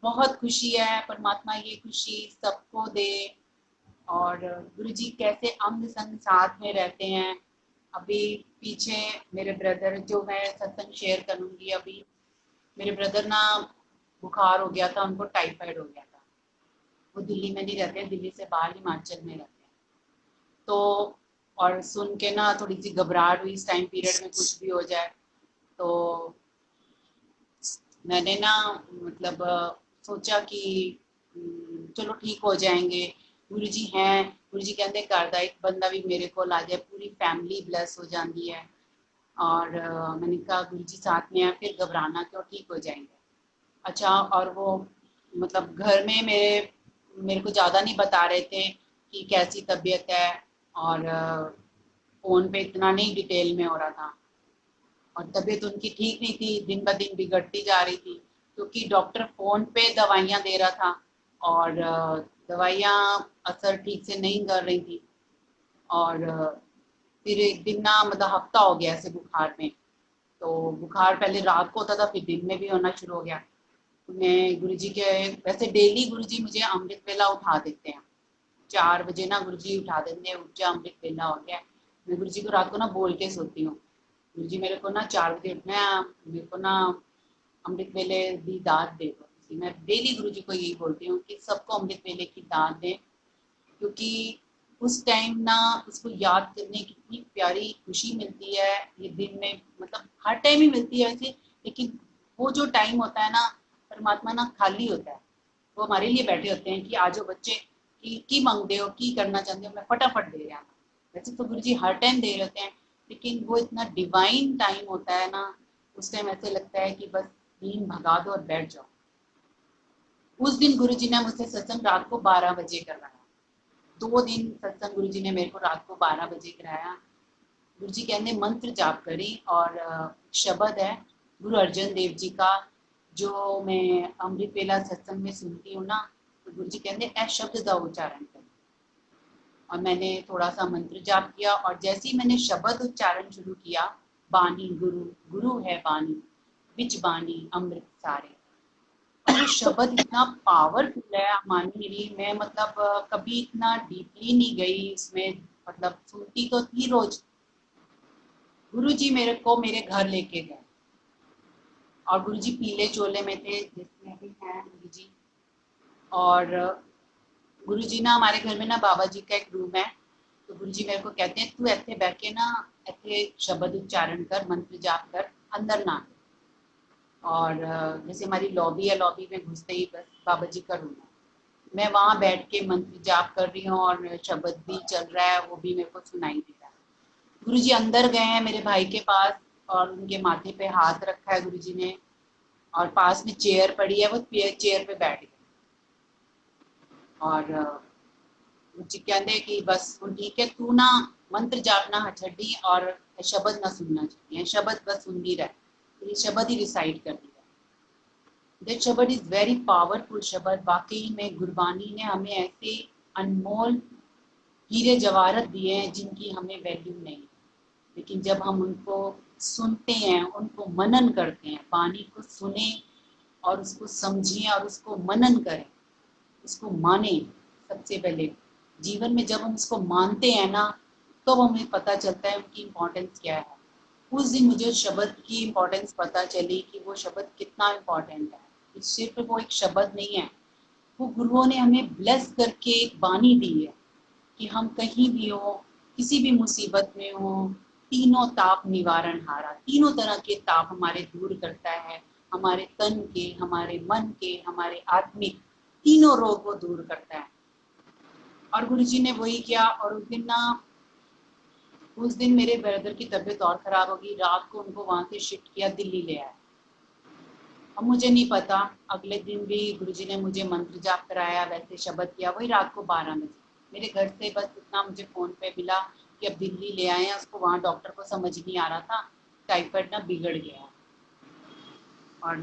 बहुत खुशी है, परमात्मा ये खुशी सबको दे। और गुरुजी कैसे अंग संग साथ में रहते हैं। अभी पीछे मेरे ब्रदर, जो मैं सत्संग शेयर करूंगी अभी, मेरे ब्रदर ना बुखार हो गया था, उनको टाइफाइड हो गया था। वो दिल्ली में नहीं रहते हैं, दिल्ली से बाहर हिमाचल में रहते हैं। तो और सुन के ना थोड़ी सी घबराहट हुई, इस टाइम पीरियड में कुछ भी हो जाए। तो मैंने ना मतलब सोचा कि चलो ठीक हो जाएंगे, गुरुजी हैं, गुरुजी कहते करदा एक बंदा भी मेरे को आ जाए पूरी फैमिली ब्लेस हो जाती है। और मैंने कहा गुरुजी साथ में है, फिर घबराना क्यों, ठीक हो जाएंगे। अच्छा, और वो मतलब घर में मेरे मेरे को ज़्यादा नहीं बता रहे थे कि कैसी तबीयत है। और फ़ोन पे इतना नहीं डिटेल में हो रहा था। और तबीयत उनकी ठीक नहीं थी, दिन ब दिन बिगड़ती जा रही थी, क्योंकि डॉक्टर फ़ोन पे दवाइयाँ दे रहा था और दवाइयाँ असर ठीक से नहीं कर रही थी। और फिर एक दिन ना मतलब हफ्ता हो गया ऐसे बुखार में। तो बुखार पहले रात को होता था, फिर दिन में भी होना शुरू हो गया। तो मैं गुरुजी के, वैसे डेली गुरुजी मुझे अमृत वेला उठा देते हैं। 4 बजे ना गुरुजी उठा देते हैं, उठ जा अमृत वेला हो गया। मैं गुरुजी को रात को ना बोल के सोती हूँ, गुरुजी मेरे को ना 4 बजे उठना है, मेरे को ना अमृत वेले की दात दे दो। मैं डेली गुरुजी को यही बोलती हूँ कि सबको अमृत वेले की दात दें, क्योंकि उस टाइम ना उसको याद करने की कितनी प्यारी खुशी मिलती है। ये दिन में मतलब हर टाइम ही मिलती है वैसे, लेकिन वो जो टाइम होता है ना, परमात्मा ना खाली होता है, वो हमारे लिए बैठे होते हैं कि आज बच्चे की मंगते हो, की करना चाहते हो, मैं फटाफट दे रहा हूँ। वैसे तो गुरु जी हर टाइम दे रहे होते हैं, लेकिन वो इतना डिवाइन टाइम होता है ना, उस टाइम ऐसे लगता है कि बस नींद भगा दो और बैठ जाओ। उस दिन गुरु जी ने मुझसे सत्संग रात को 12 बजे करवाया। 2 दिन सत्संग गुरु जी ने मेरे को रात को 12 बजे कराया। गुरु जी कहते मंत्र जाप करी और शब्द है गुरु अर्जन देव जी का, जो मैं अमृत वेला सत्संग में सुनती हूँ ना, तो गुरु जी कहते ए शब्द का उच्चारण कर। और मैंने थोड़ा सा मंत्र जाप किया और जैसे ही मैंने शब्द उच्चारण शुरू किया, बानी गुरु, गुरु है बानी, बिच बानी अमृत सारे। और वो शब्द इतना पावरफुल है, मानिए मैं मतलब कभी इतना डीपली नहीं गई इसमें, मतलब सुनती तो थी रोज। गुरु जी मेरे को मेरे घर लेके गए और गुरु जी पीले चोले में थे, जिसमें भी हैं गुरु जी। और गुरु जी ना हमारे घर में ना बाबा जी का एक रूम है, तो गुरु जी मेरे को कहते हैं तू ऐसे बैठ के ना ऐसे शब्द उच्चारण कर, मंत्र जाप कर, अंदर ना। और जैसे हमारी लॉबी है, लॉबी में घुसते ही बस बाबा जी का रूम है, मैं वहां बैठ के मंत्र जाप कर रही हूँ और शब्द भी चल रहा है, वो भी मेरे को सुनाई दे रहा है। गुरु जी अंदर गए हैं मेरे भाई के पास और उनके माथे पे हाथ रखा है गुरु जी ने, और पास में चेयर पड़ी है, वो चेयर पे बैठ गए। और गुरु जी कहते कि बस ठीक है, तू ना मंत्र जाप ना छड़ी और शब्द ना सुनना चाहिए, शब्द बस सुनती रहे, तो ये शब्द ही रिसाइट कर दिया। दैट शब्द इज वेरी पावरफुल शब्द। वाकई में गुरबानी ने हमें ऐसे अनमोल हीरे जवाहरत दिए हैं जिनकी हमें वैल्यू नहीं, लेकिन जब हम उनको सुनते हैं, उनको मनन करते हैं, वाणी को सुने और उसको समझें और उसको मनन करें, उसको माने। सबसे पहले जीवन में जब हम उसको मानते हैं ना, तो हमें पता चलता है उनकी इम्पोर्टेंस क्या है। उस दिन मुझे शब्द की इम्पोर्टेंस पता चली कि वो शब्द कितना इम्पोर्टेंट है। सिर्फ वो एक शब्द नहीं है, वो गुरुओं ने हमें ब्लेस करके एक वाणी दी है कि हम कहीं भी हो, किसी भी मुसीबत में हो, तीनों ताप निवारण हारा, तीनों तरह के ताप हमारे दूर करता है, हमारे तन के, हमारे मन के, हमारे आत्मिक तीनों रोग वो दूर करता है। और गुरु जी ने वही किया। और उस दिन मेरे ब्रदर की तबीयत और खराब होगी, रात को उनको वहां से शिफ्ट किया, दिल्ली ले आया। अब मुझे नहीं पता, अगले दिन भी गुरुजी ने मुझे मंत्र जाप कराया, वैसे शब्द किया, वही रात को 12 बजे। मेरे घर से बस इतना मुझे फोन पे मिला कि अब दिल्ली ले आए हैं उसको, वहाँ डॉक्टर को समझ नहीं आ रहा था, टाइफाइड ना बिगड़ गया। और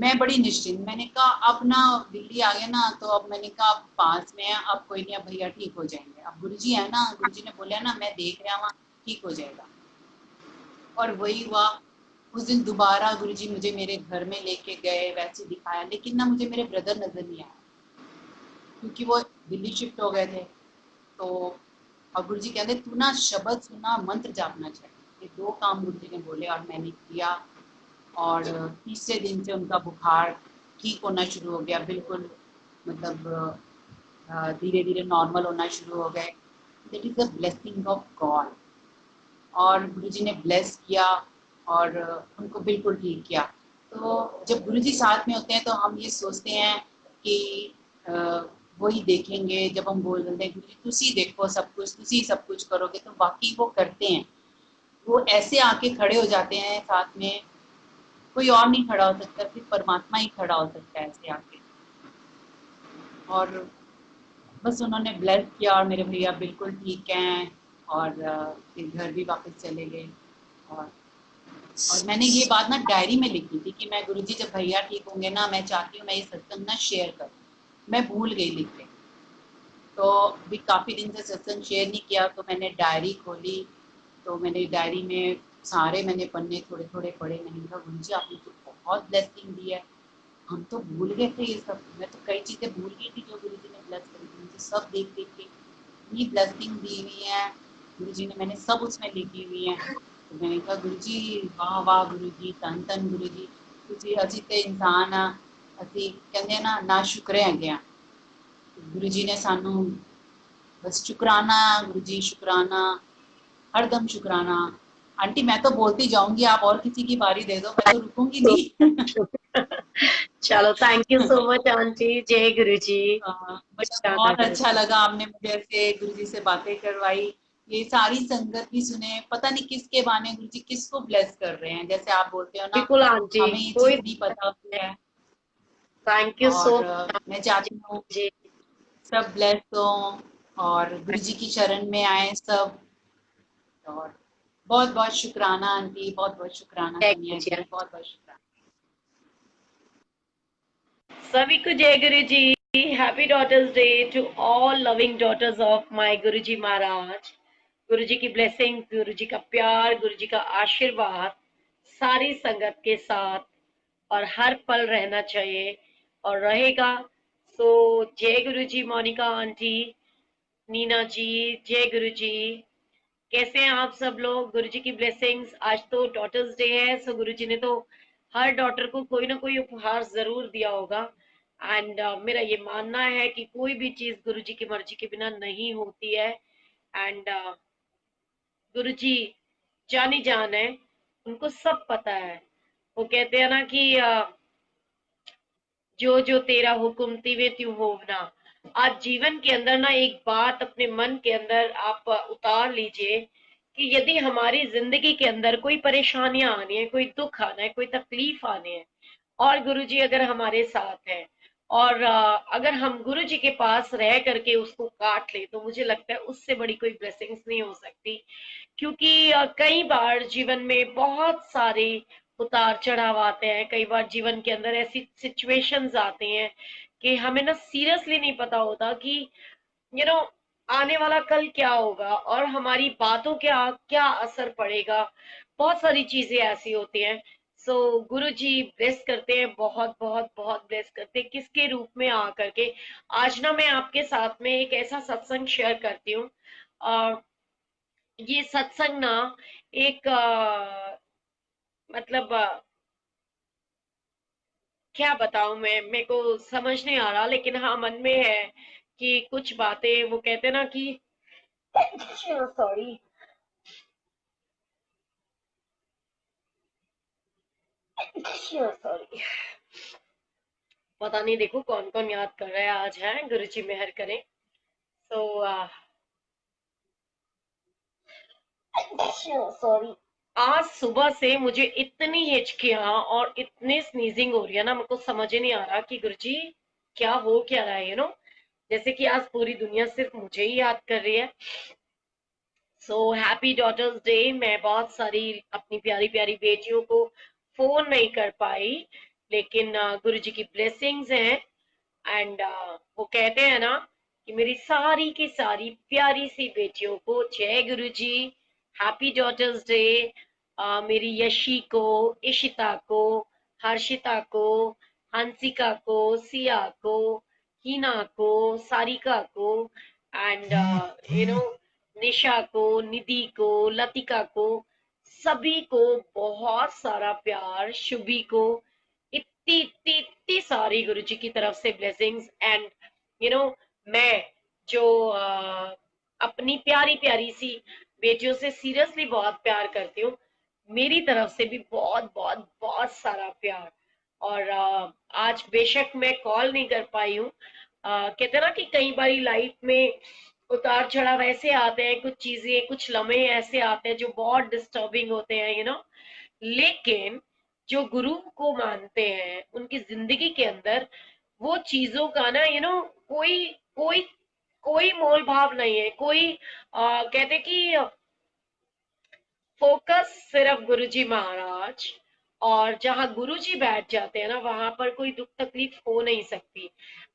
मैं बड़ी निश्चिंत, मैंने कहा अब ना दिल्ली आ गया ना, तो अब मैंने कहा अब पास में है, अब कोई नहीं, अब भैया ठीक हो जाएंगे, अब गुरुजी है ना, गुरुजी ने बोला ना मैं देख रहा हूँ, ठीक हो जाएगा। और वही हुआ। उस दिन दोबारा गुरुजी मुझे मेरे घर में लेके गए, वैसे दिखाया, लेकिन ना मुझे मेरे ब्रदर नजर नहीं आया क्योंकि वो दिल्ली शिफ्ट हो गए थे। तो और गुरुजी कहते तू ना शब्द सुना, मंत्र जापना चाहिए, ये 2 काम गुरुजी ने बोले और मैंने किया। और तीसरे दिन से उनका बुखार ठीक होना शुरू हो गया, बिल्कुल मतलब धीरे धीरे नॉर्मल होना शुरू हो गए। That is the blessing of God. और गुरुजी ने ब्लेस किया और उनको बिल्कुल ठीक किया। तो जब गुरुजी साथ में होते हैं तो हम ये सोचते हैं कि वही देखेंगे, जब हम बोल देते हैं गुरुजी तुसी देखो सब कुछ, तुसी सब कुछ करोगे, तो बाकी वो करते हैं, वो ऐसे आके खड़े हो जाते हैं साथ में, कोई और नहीं खड़ा हो सकता, सिर्फ परमात्मा ही खड़ा हो सकता है ऐसे आके। और बस उन्होंने ब्लेस किया और मेरे भैया बिल्कुल ठीक हैं और फिर घर भी वापस चले गए। और मैंने ये बात ना डायरी में लिखी थी कि मैं गुरुजी जब भैया ठीक होंगे ना, मैं चाहती हूँ मैं ये सत्संग ना शेयर करूँ, मैं भूल गई लिखने। तो भी काफ़ी दिन से सत्संग शेयर नहीं किया, तो मैंने डायरी खोली, तो मैंने डायरी में सारे मैंने पन्ने थोड़े थोड़े पढ़े। मैंने कहा गुरुजी आपने तो बहुत ब्लेसिंग दी है, हम तो भूल गए थे ये सब, मैं तो कई चीज़ें भूल गई थी जो गुरुजी ने ब्लेस करी थी, मुझे सब देख देख के इतनी ब्लेसिंग दी हुई है गुरुजी ने, मैंने सब उसमें लिखी हुई है। तो मैंने कहा गुरुजी वाह वाह गुरुजी, धन धन गुरुजी, ਤੁਸੀਂ ਅਸੀਂ ਤੇ ਇਨਸਾਨ ਆ, ਅਸੀਂ ਕਹਿੰਦੇ ਨਾ ਨਾ ਸ਼ੁਕਰੇ ਹੈਗੇ ਆ। गुरु जी ने सानू बस शुक्राना, गुरु जी शुक्राना, हरदम शुक्राना। आंटी मैं तो बोलती जाऊंगी, आप और किसी की बारी दे दो, मैं तो रुकूंगी नहीं। चलो, thank you so much aunty. जय गुरु जी। मतलब राधा बहुत अच्छा कृष्ण। लगा, आपने मुझे ऐसे गुरुजी से बातें करवाई। ये सारी संगत भी सुने, पता नहीं किसके बाने गुरुजी किसको ब्लेस कर रहे हैं, जैसे आप बोलते हो ना, बिल्कुल आंटी, हमें ये कोई चीज नहीं पता होती है। थैंक यू सो और मच मैं चाहती हूँ जी। सब ब्लेस हो और गुरुजी की शरण में आए सब। और बहुत बहुत शुक्राना आंटी, बहुत बहुत शुक्राना जय गुरु सोनिया जी। जी, बहुत बहुत शुक्राना। सभी को जय गुरु जी। Happy daughters day to all loving daughters of my गुरु जी महाराज। गुरु जी की ब्लेसिंग, गुरु जी का प्यार, गुरु जी का आशीर्वाद सारी संगत के साथ और हर पल रहना चाहिए और रहेगा। सो जय गुरु जी मोनिका आंटी, नीना जी, जय गुरु जी। कैसे हैं आप सब लोग? गुरु जी की ब्लेसिंग्स। आज तो डॉटर्स डे है, सो गुरु जी ने तो हर डॉटर को कोई ना कोई उपहार जरूर दिया होगा। एंड मेरा ये मानना है कि कोई भी चीज गुरु जी की मर्जी के बिना नहीं होती है। एंड गुरु जी जानी जान है, उनको सब पता है। वो कहते हैं ना कि जो जो तेरा हुक्म तिवे त्यों होवना। आज जीवन के अंदर ना एक बात अपने मन के अंदर आप उतार लीजिए कि यदि हमारी जिंदगी के अंदर कोई परेशानियां आनी है, कोई दुख आना है, कोई तकलीफ आनी है, और गुरुजी अगर हमारे साथ हैं और अगर हम गुरु जी के पास रह करके उसको काट ले, तो मुझे लगता है उससे बड़ी कोई ब्लेसिंग्स नहीं हो सकती। क्योंकि कई बार जीवन में बहुत सारे उतार चढ़ाव आते हैं, कई बार जीवन के अंदर ऐसी सिचुएशंस आती हैं कि हमें ना सीरियसली नहीं पता होता कि यू नो आने वाला कल क्या होगा और हमारी बातों क्या क्या असर पड़ेगा। बहुत सारी चीजें ऐसी होती हैं। सो गुरु जी ब्लेस करते हैं, बहुत बहुत बहुत ब्लेस करते हैं। किसके रूप में आ करके आज ना मैं आपके साथ में एक ऐसा सत्संग शेयर करती हूँ। ये सत्संग ना एक मतलब क्या बताऊं मैं, मेरे को समझ नहीं आ रहा, लेकिन हाँ मन में है कि कुछ बातें वो कहते हैं ना कि सॉरी, सॉरी, पता नहीं, देखो कौन कौन याद कर रहा है आज, है गुरु जी मेहर करें। तो सॉरी, आज सुबह से मुझे इतनी हिचकियां और इतनी स्नीजिंग हो रही है ना, मेरे को समझ ही नहीं आ रहा कि गुरुजी क्या हो क्या रहा है, जैसे कि आज पूरी दुनिया सिर्फ मुझे ही याद कर रही है। So happy daughters day. मैं बहुत सारी अपनी प्यारी प्यारी बेटियों को फोन नहीं कर पाई, लेकिन गुरु जी की ब्लेसिंग्स हैं। एंड वो कहते हैं ना कि मेरी सारी की सारी प्यारी सी बेटियों को जय गुरु जी, हैप्पी डॉटर्स डे। मेरी यशी को, इशिता को, हर्षिता को, हंसिका को, सिया को, हीना को, सारिका को, एंड निशा को, निधि को, लतिका को, सभी को बहुत सारा प्यार। शुभी को इतनी इतनी इतनी सारी गुरु जी की तरफ से ब्लेसिंग्स। एंड यू नो मैं जो अपनी प्यारी प्यारी सी बेटियों से सीरियसली बहुत प्यार करती हूँ, मेरी तरफ से भी बहुत बहुत बहुत सारा प्यार। और आज बेशक मैं कॉल नहीं कर पाई हूँ। कहते हैं ना कि कई बारी लाइफ में उतार चढ़ाव ऐसे आते हैं, कुछ चीजें, कुछ लम्हे ऐसे आते हैं जो बहुत डिस्टर्बिंग होते हैं, लेकिन जो गुरु को मानते हैं उनकी जिंदगी के अंदर वो चीजों का ना कोई कोई कोई मोल भाव नहीं है। कोई कहते कि फोकस सिर्फ गुरुजी महाराज, और जहां गुरुजी बैठ जाते हैं ना वहां पर कोई दुख तकलीफ हो नहीं सकती।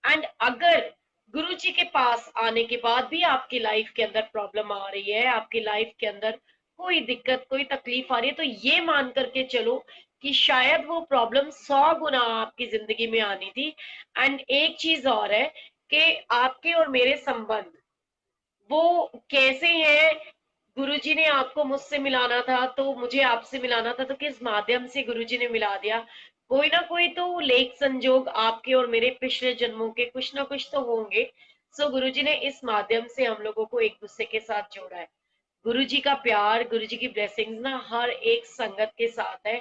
एंड अगर गुरुजी के पास आने के बाद भी आपकी लाइफ के अंदर प्रॉब्लम आ रही है, आपकी लाइफ के अंदर कोई दिक्कत कोई तकलीफ आ रही है, तो ये मान करके चलो कि शायद वो प्रॉब्लम 100 गुना आपकी जिंदगी में आनी थी। एंड एक चीज और है कि आपके और मेरे संबंध वो कैसे हैं। गुरुजी ने आपको मुझसे मिलाना था तो मुझे आपसे मिलाना था, तो किस माध्यम से गुरुजी ने मिला दिया? कोई ना कोई तो लेख संजोग आपके और मेरे पिछले जन्मों के कुछ ना कुछ तो होंगे। सो गुरुजी ने इस माध्यम से हम लोगों को एक दूसरे के साथ जोड़ा है। गुरु जी का प्यार, गुरु जी की ब्लेसिंग्स ना हर एक संगत के साथ है।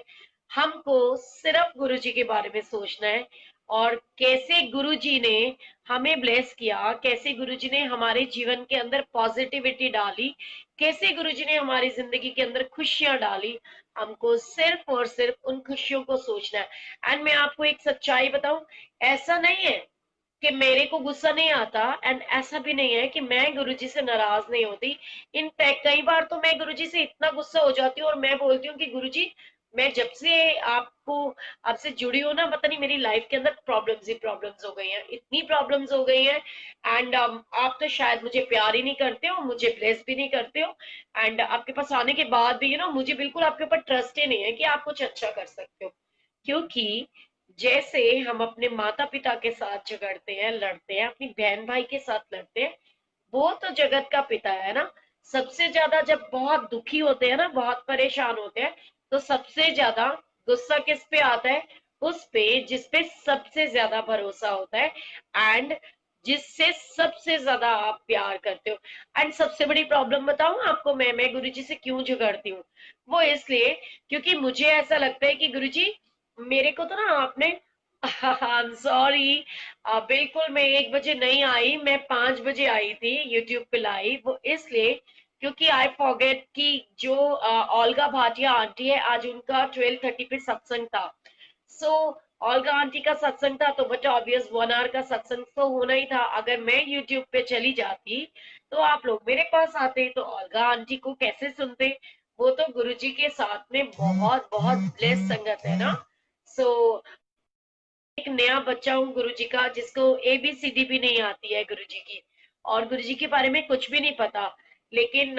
हमको सिर्फ गुरुजी के बारे में सोचना है और कैसे गुरुजी ने हमें ब्लेस किया, कैसे गुरुजी ने हमारे जीवन के अंदर पॉजिटिविटी डाली, कैसे गुरुजी ने हमारी जिंदगी के अंदर खुशियां डाली। हमको सिर्फ और सिर्फ उन खुशियों को सोचना है। एंड मैं आपको एक सच्चाई बताऊं, ऐसा नहीं है कि मेरे को गुस्सा नहीं आता, एंड ऐसा भी नहीं है कि मैं गुरुजी से नाराज नहीं होती। इनफैक्ट कई बार तो मैं गुरुजी से इतना गुस्सा हो जाती हूँ और मैं बोलती हूँ कि गुरुजी, मैं जब से आपसे जुड़ी हूँ ना, पता नहीं मेरी लाइफ के अंदर प्रॉब्लम्स ही प्रॉब्लम्स हो गई हैं, इतनी प्रॉब्लम्स हो गई हैं। एंड आप तो शायद मुझे प्यार ही नहीं करते हो, मुझे ब्लेस भी नहीं करते हो। एंड आपके पास आने के बाद भी मुझे बिल्कुल आपके ऊपर ट्रस्ट ही नहीं है कि आप कुछ अच्छा कर सकते हो। क्योंकि जैसे हम अपने माता पिता के साथ झगड़ते हैं, लड़ते हैं, अपनी बहन भाई के साथ लड़ते हैं, वो तो जगत का पिता है ना। सबसे ज्यादा जब बहुत दुखी होते हैं ना, बहुत परेशान होते हैं, तो सबसे ज्यादा गुस्सा किस पे आता है? उस पे जिस पे सबसे ज्यादा भरोसा होता है, एंड जिससे सबसे ज्यादा आप प्यार करते हो। एंड सबसे बड़ी प्रॉब्लम बताऊं आपको, मैं गुरुजी से क्यों झगड़ती हूँ? वो इसलिए क्योंकि मुझे ऐसा लगता है कि गुरुजी, मेरे को तो ना आपने आई एम सॉरी, बिल्कुल मैं 1 बजे नहीं आई, मैं 5 बजे आई थी यूट्यूब पे लाइव। वो इसलिए क्योंकि आई फॉरगेट कि जो ओल्गा भाटिया आंटी है, आज उनका 12:30 पे सत्संग था। सो ओल्गा आंटी का सत्संग था, तो बट ऑब्वियस 1 आवर का सत्संग तो होना ही था। अगर मैं यूट्यूब पे चली जाती तो आप लोग मेरे पास आते, तो ओल्गा आंटी को कैसे सुनते? वो तो गुरुजी के साथ में बहुत बहुत ब्लेस संगत है ना। सो एक नया बच्चा हूँ गुरुजी का, जिसको ABCD भी नहीं आती है गुरुजी की, और गुरुजी के बारे में कुछ भी नहीं पता। लेकिन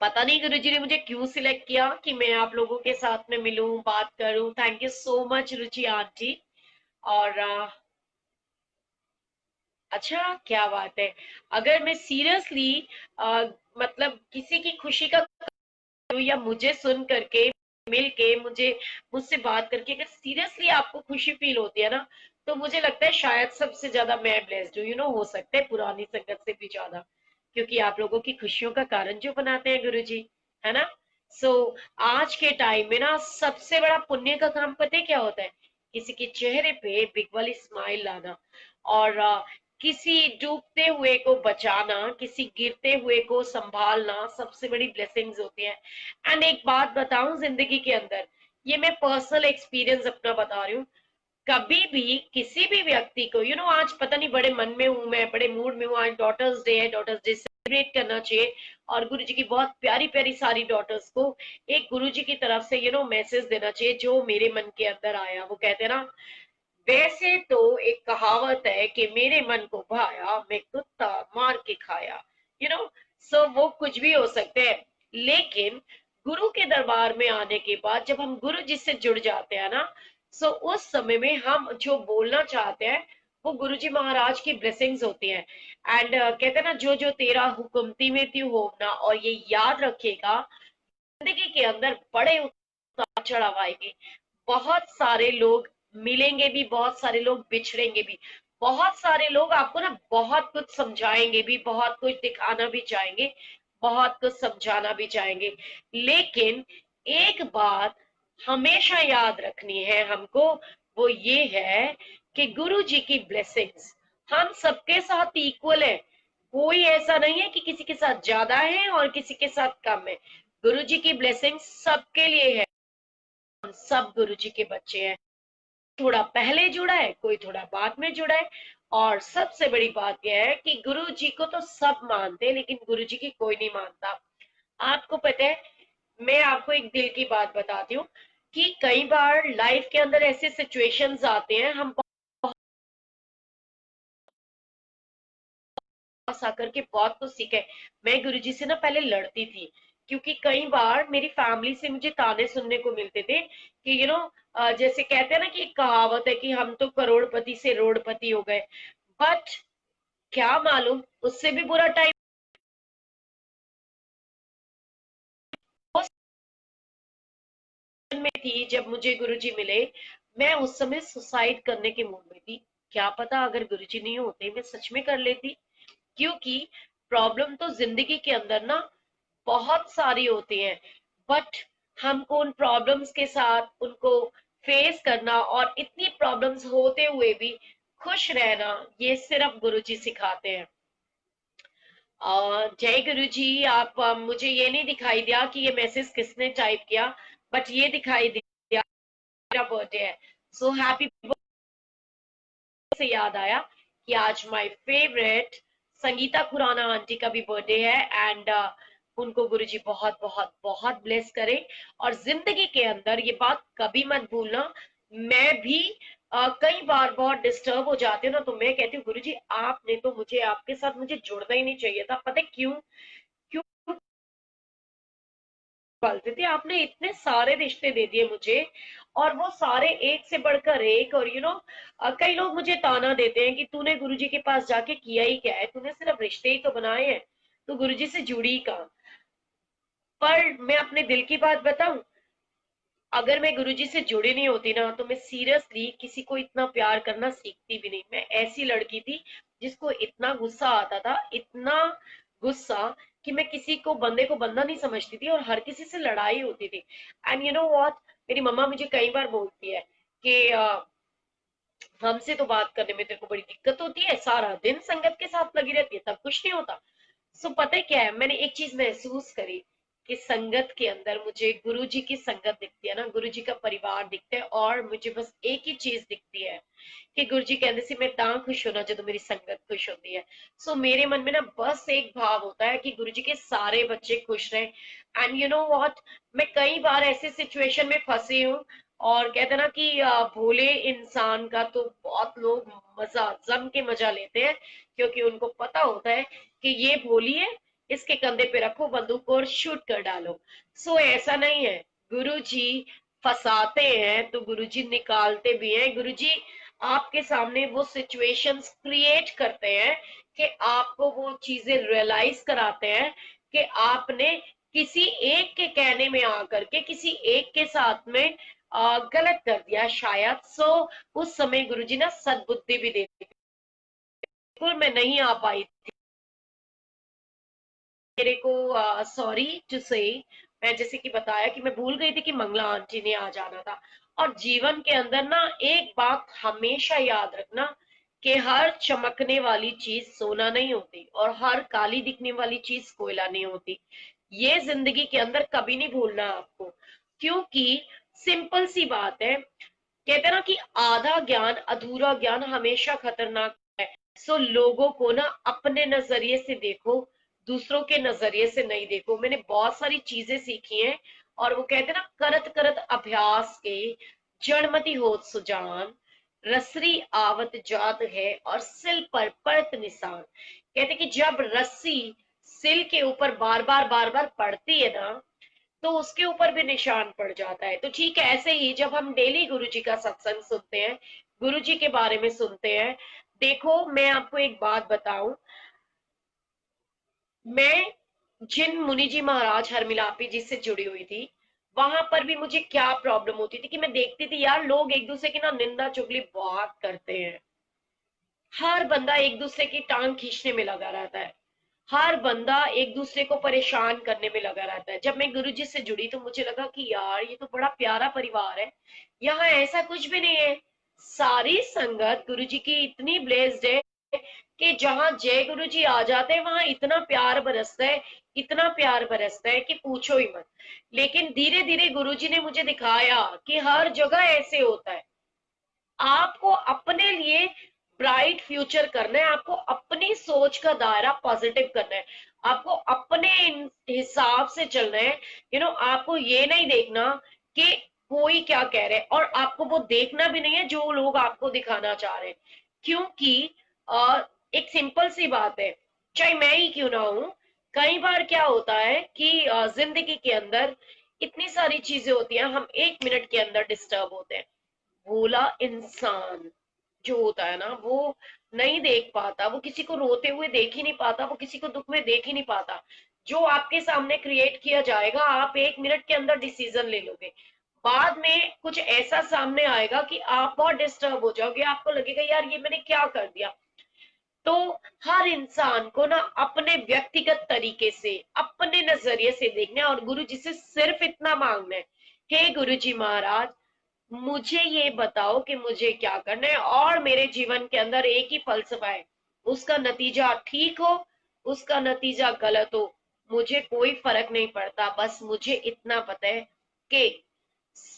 पता नहीं गुरुजी ने मुझे क्यों सिलेक्ट किया कि मैं आप लोगों के साथ में मिलूं, बात करूं। Thank you so much Ruchi aunty. और अच्छा, क्या बात है। अगर मैं सीरियसली मतलब किसी की खुशी का, या मुझे सुन करके, मिल के, मुझसे बात करके अगर सीरियसली आपको खुशी फील होती है ना, तो मुझे लगता है शायद सबसे ज्यादा मैं ब्लेस्ड हूँ। हो सकता है पुरानी संगत से भी ज्यादा, क्योंकि आप लोगों की खुशियों का कारण जो बनाते हैं गुरुजी, है ना। सो आज के टाइम में ना सबसे बड़ा पुण्य का काम पता है क्या होता है? किसी के चेहरे पे बिग वाली स्माइल लाना, और किसी डूबते हुए को बचाना, किसी गिरते हुए को संभालना, सबसे बड़ी ब्लेसिंग्स होती है। एंड एक बात बताऊं, जिंदगी के अंदर, ये मैं पर्सनल एक्सपीरियंस अपना बता रही हूँ, कभी भी किसी भी व्यक्ति को, आज पता नहीं बड़े मन में हूं मैं, बड़े मूड में हूँ, आज डॉटर्स डे है, डॉटर्स डे सेलिब्रेट करना चाहिए। और गुरु जी की बहुत प्यारी प्यारी सारी डॉटर्स को एक गुरु जी की तरफ से मैसेज देना चाहिए, जो मेरे मन के अंदर आया। वो कहते हैं ना, वैसे तो एक कहावत है कि मेरे मन को भाया, मैं कुत्ता मार के खाया। यू नो सो वो कुछ भी हो सकते हैं, लेकिन गुरु के दरबार में आने के बाद जब हम गुरु जी से जुड़ जाते हैं ना, सो उस समय में हम जो बोलना चाहते हैं, वो गुरु जी महाराज की ब्लेसिंग्स होती हैं। एंड कहते हैं ना, जो जो तेरा हुक्मती में त्यू होना, और ये याद रखेगा, जिंदगी के अंदर बड़े उतार चढ़ाव आएंगे। बहुत सारे लोग मिलेंगे भी, बहुत सारे लोग बिछड़ेंगे भी, बहुत सारे लोग आपको ना बहुत कुछ समझाएंगे भी, बहुत कुछ दिखाना भी चाहेंगे, बहुत कुछ समझाना भी चाहेंगे। लेकिन एक बात हमेशा याद रखनी है हमको, वो ये है कि गुरु जी की ब्लेसिंग्स हम सबके साथ इक्वल है। कोई ऐसा नहीं है कि किसी के साथ ज्यादा है और किसी के साथ कम है। गुरु जी की ब्लेसिंग सबके लिए है। हम सब गुरु जी के बच्चे हैं। थोड़ा पहले जुड़ा है, कोई थोड़ा बाद में जुड़ा है। और सबसे बड़ी बात यह है कि गुरु जी को तो सब मानते हैं, लेकिन गुरु जी की कोई नहीं मानता। आपको पता है, मैं आपको एक दिल की बात बताती हूँ कि कई बार लाइफ के अंदर ऐसे सिचुएशंस आते हैं, हम पास आकर के बहुत कुछ सीखे। मैं गुरुजी से ना पहले लड़ती थी, क्योंकि कई बार मेरी फैमिली से मुझे ताने सुनने को मिलते थे कि जैसे कहते हैं ना कि एक कहावत है कि हम तो करोड़पति से रोड़पति हो गए। बट क्या मालूम, उससे भी बुरा टाइम में थी जब मुझे गुरुजी मिले। मैं उस समय सुसाइड करने के मूड में थी। क्या पता अगर गुरुजी नहीं होते मैं सच में कर लेती। क्योंकि प्रॉब्लम तो जिंदगी के अंदर ना बहुत सारी होती हैं, बट हमको उन प्रॉब्लम्स के साथ उनको फेस करना और इतनी प्रॉब्लम्स होते हुए भी खुश रहना, ये सिर्फ गुरुजी सिखाते हैं। जय गुरु जी। आप मुझे ये नहीं दिखाई दिया कि ये मैसेज किसने टाइप किया, बट ये दिखाई दिया मेरा बर्थडे है। So happy. से याद आया कि आज my favourite Sangeeta Khurana aunty का भी बर्थडे है, एंड उनको गुरुजी बहुत बहुत बहुत ब्लेस करे। और जिंदगी के अंदर ये बात कभी मत भूलना, मैं भी कई बार बहुत डिस्टर्ब हो जाती हूँ ना, तो मैं कहती हूँ गुरुजी आपने तो मुझे, आपके साथ मुझे जुड़ना ही नहीं चाहिए था। पता है क्यों? क्यों बोलते थे, आपने इतने सारे रिश्ते दे दिए मुझे, और वो सारे एक से बढ़कर एक। और कई लोग मुझे ताना देते हैं कि तूने गुरुजी के पास जाके किया ही क्या है, तूने सिर्फ रिश्ते ही तो बनाए हैं, तो गुरुजी से जुड़ी कहाँ। पर मैं अपने दिल की बात बताऊं, अगर मैं गुरुजी से जुड़ी नहीं होती ना, तो मैं सीरियसली किसी को इतना प्यार करना सीखती भी नहीं। मैं ऐसी लड़की थी जिसको इतना गुस्सा आता था, इतना गुस्सा कि मैं किसी को, बंदे को बंदा नहीं समझती थी, और हर किसी से लड़ाई होती थी। एंड यू नो व्हाट, मेरी मम्मा मुझे कई बार बोलती है कि हमसे तो बात करने में तेरे को बड़ी दिक्कत होती है, सारा दिन संगत के साथ लगी रहती है, तब कुछ नहीं होता। सो पता है क्या है, मैंने एक चीज महसूस करी कि संगत के अंदर मुझे गुरुजी की संगत दिखती है ना, गुरुजी का परिवार दिखता है, और मुझे बस एक ही चीज दिखती है कि गुरुजी कहते सी मैं ता खुश होना जो मेरी संगत खुश होती है। सो मेरे मन में ना बस एक भाव होता है कि गुरुजी के सारे बच्चे खुश रहें। एंड यू नो व्हाट, मैं कई बार ऐसे सिचुएशन में फंसी हूँ, और कहते हैं ना कि भोले इंसान का तो बहुत लोग मजा जम के मजा लेते हैं, क्योंकि उनको पता होता है कि ये भोली है, इसके कंधे पे रखो बंदूक और शूट कर डालो। सो ऐसा नहीं है, गुरुजी फंसाते हैं तो गुरुजी निकालते भी हैं। गुरुजी आपके सामने वो सिचुएशंस क्रिएट करते हैं कि आपको वो चीजें रियलाइज कराते हैं कि आपने किसी एक के कहने में आकर के किसी एक के साथ में गलत कर दिया शायद। सो उस समय गुरुजी ना सद्बुद्धि भी देते। बिल्कुल मैं नहीं आ पाई, मेरे को सॉरी टू से, मैं जैसे कि बताया कि मैं भूल गई थी कि मंगला आंटी ने आ जाना था। और जीवन के अंदर ना एक बात हमेशा याद रखना कि हर चमकने वाली चीज सोना नहीं होती, और हर काली दिखने वाली चीज कोयला नहीं होती। ये जिंदगी के अंदर कभी नहीं भूलना आपको, क्योंकि सिंपल सी बात है, कहते हैं ना कि आधा ज्ञान अधूरा ज्ञान हमेशा खतरनाक है। सो लोगों को ना अपने नजरिए से देखो, दूसरों के नजरिए से नहीं देखो। मैंने बहुत सारी चीजें सीखी हैं, और वो कहते हैं ना करत करत अभ्यास के जड़मति होत सुजान, रसरी आवत जात है और सिल पर पड़त निशान। कहते कि जब रस्सी सिल के ऊपर बार बार पड़ती है ना, तो उसके ऊपर भी निशान पड़ जाता है। तो ठीक है, ऐसे ही जब हम डेली गुरुजी का सत्संग सुनते हैं, गुरुजी के बारे में सुनते हैं, देखो मैं आपको एक बात बताऊं, मैं जिन मुनि जी महाराज हरमिलापी जी से जुड़ी हुई थी, वहां पर भी मुझे क्या प्रॉब्लम होती थी कि मैं देखती थी यार लोग एक दूसरे की ना निंदा चुगली बहुत करते हैं। हर बंदा एक दूसरे की टांग खींचने में लगा रहता है, हर बंदा एक दूसरे को परेशान करने में लगा रहता है। जब मैं गुरुजी से जुड़ी तो मुझे लगा कि यार ये तो बड़ा प्यारा परिवार है, यहाँ ऐसा कुछ भी नहीं है। सारी संगत गुरुजी की इतनी ब्लेस्ड है कि जहां जय गुरुजी आ जाते हैं वहां इतना प्यार बरसता है, इतना प्यार बरसता है कि पूछो ही मत। लेकिन धीरे धीरे गुरुजी ने मुझे दिखाया कि हर जगह ऐसे होता है। आपको अपने लिए ब्राइट फ्यूचर करना है, आपको अपनी सोच का दायरा पॉजिटिव करना है, आपको अपने हिसाब से चलना है। आपको ये नहीं देखना कि कोई क्या कह रहे हैं, और आपको वो देखना भी नहीं है जो लोग आपको दिखाना चाह रहे हैं। क्योंकि एक सिंपल सी बात है, चाहे मैं ही क्यों ना हूं, कई बार क्या होता है कि जिंदगी के अंदर इतनी सारी चीजें होती हैं, हम 1 मिनट के अंदर डिस्टर्ब होते हैं। भोला इंसान जो होता है ना, वो नहीं देख पाता, वो किसी को रोते हुए देख ही नहीं पाता, वो किसी को दुख में देख ही नहीं पाता। जो आपके सामने क्रिएट किया जाएगा, आप 1 मिनट के अंदर डिसीजन ले लोगे, बाद में कुछ ऐसा सामने आएगा कि आप बहुत डिस्टर्ब हो जाओगे, आपको लगेगा यार ये मैंने क्या कर दिया। तो हर इंसान को ना अपने व्यक्तिगत तरीके से, अपने नजरिए से देखना है और गुरु जी से सिर्फ इतना मांगना है, हे गुरु जी महाराज, मुझे ये बताओ कि मुझे क्या करना है। और मेरे जीवन के अंदर एक ही फलसफा है, उसका नतीजा ठीक हो, उसका नतीजा गलत हो, मुझे कोई फर्क नहीं पड़ता। बस मुझे इतना पता है कि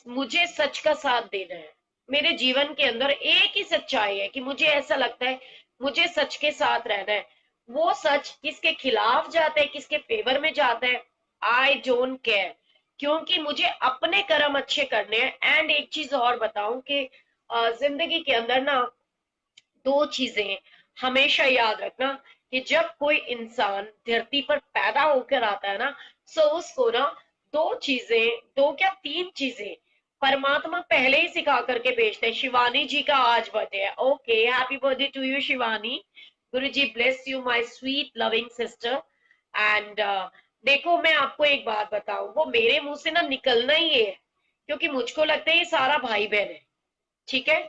मुझे सच का साथ देना है। मेरे जीवन के अंदर एक ही सच्चाई है कि मुझे ऐसा लगता है मुझे सच के साथ रहना है। वो सच किसके खिलाफ जाता है, किसके फेवर में जाता है, आई डोंट केयर, क्योंकि मुझे अपने कर्म अच्छे करने हैं। एंड एक चीज और बताऊं कि जिंदगी के अंदर ना दो चीजें हमेशा याद रखना, कि जब कोई इंसान धरती पर पैदा होकर आता है ना, सो उसको ना दो चीजें, दो क्या तीन चीजें परमात्मा पहले ही सिखा करके भेजते हैं। शिवानी जी का आज बर्थडे है, okay happy birthday to you Shivani. गुरु जी bless you my sweet loving sister. And देखो मैं आपको एक बात बताऊं, वो मेरे मुंह से ना निकलना ही है, क्योंकि मुझको लगता है ये सारा भाई बहन है, ठीक है।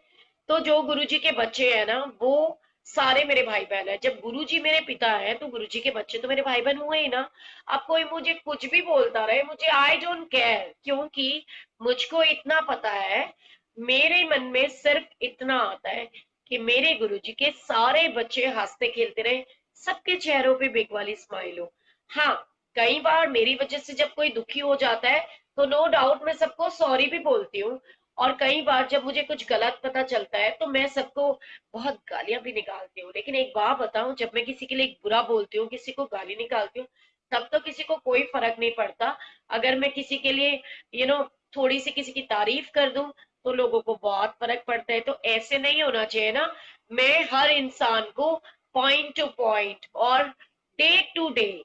तो जो गुरुजी के बच्चे हैं ना, वो सारे मेरे भाई बहन है। जब गुरुजी मेरे पिता है तो गुरुजी के बच्चे तो मेरे भाई बहन हुए ही ना। अब कोई मुझे कुछ भी बोलता रहे, मुझे आई डोंट केयर, क्योंकि मुझको इतना पता है, मेरे मन में सिर्फ इतना आता है कि मेरे गुरुजी के सारे बच्चे हंसते खेलते रहे, सबके चेहरों पे बिग वाली स्माइल हो। हाँ, कई बार मेरी वजह से जब कोई दुखी हो जाता है तो नो डाउट मैं सबको सॉरी भी बोलती हूँ। और कई बार जब मुझे कुछ गलत पता चलता है तो मैं सबको बहुत गालियां भी निकालती हूँ। लेकिन एक बात बताऊं, जब मैं किसी के लिए बुरा बोलती हूँ, किसी को गाली निकालती हूँ, तब तो किसी को कोई फर्क नहीं पड़ता। अगर मैं किसी के लिए थोड़ी सी किसी की तारीफ कर दूं तो लोगों को बहुत फर्क पड़ता है। तो ऐसे नहीं होना चाहिए ना। मैं हर इंसान को पॉइंट टू पॉइंट और डे टू डे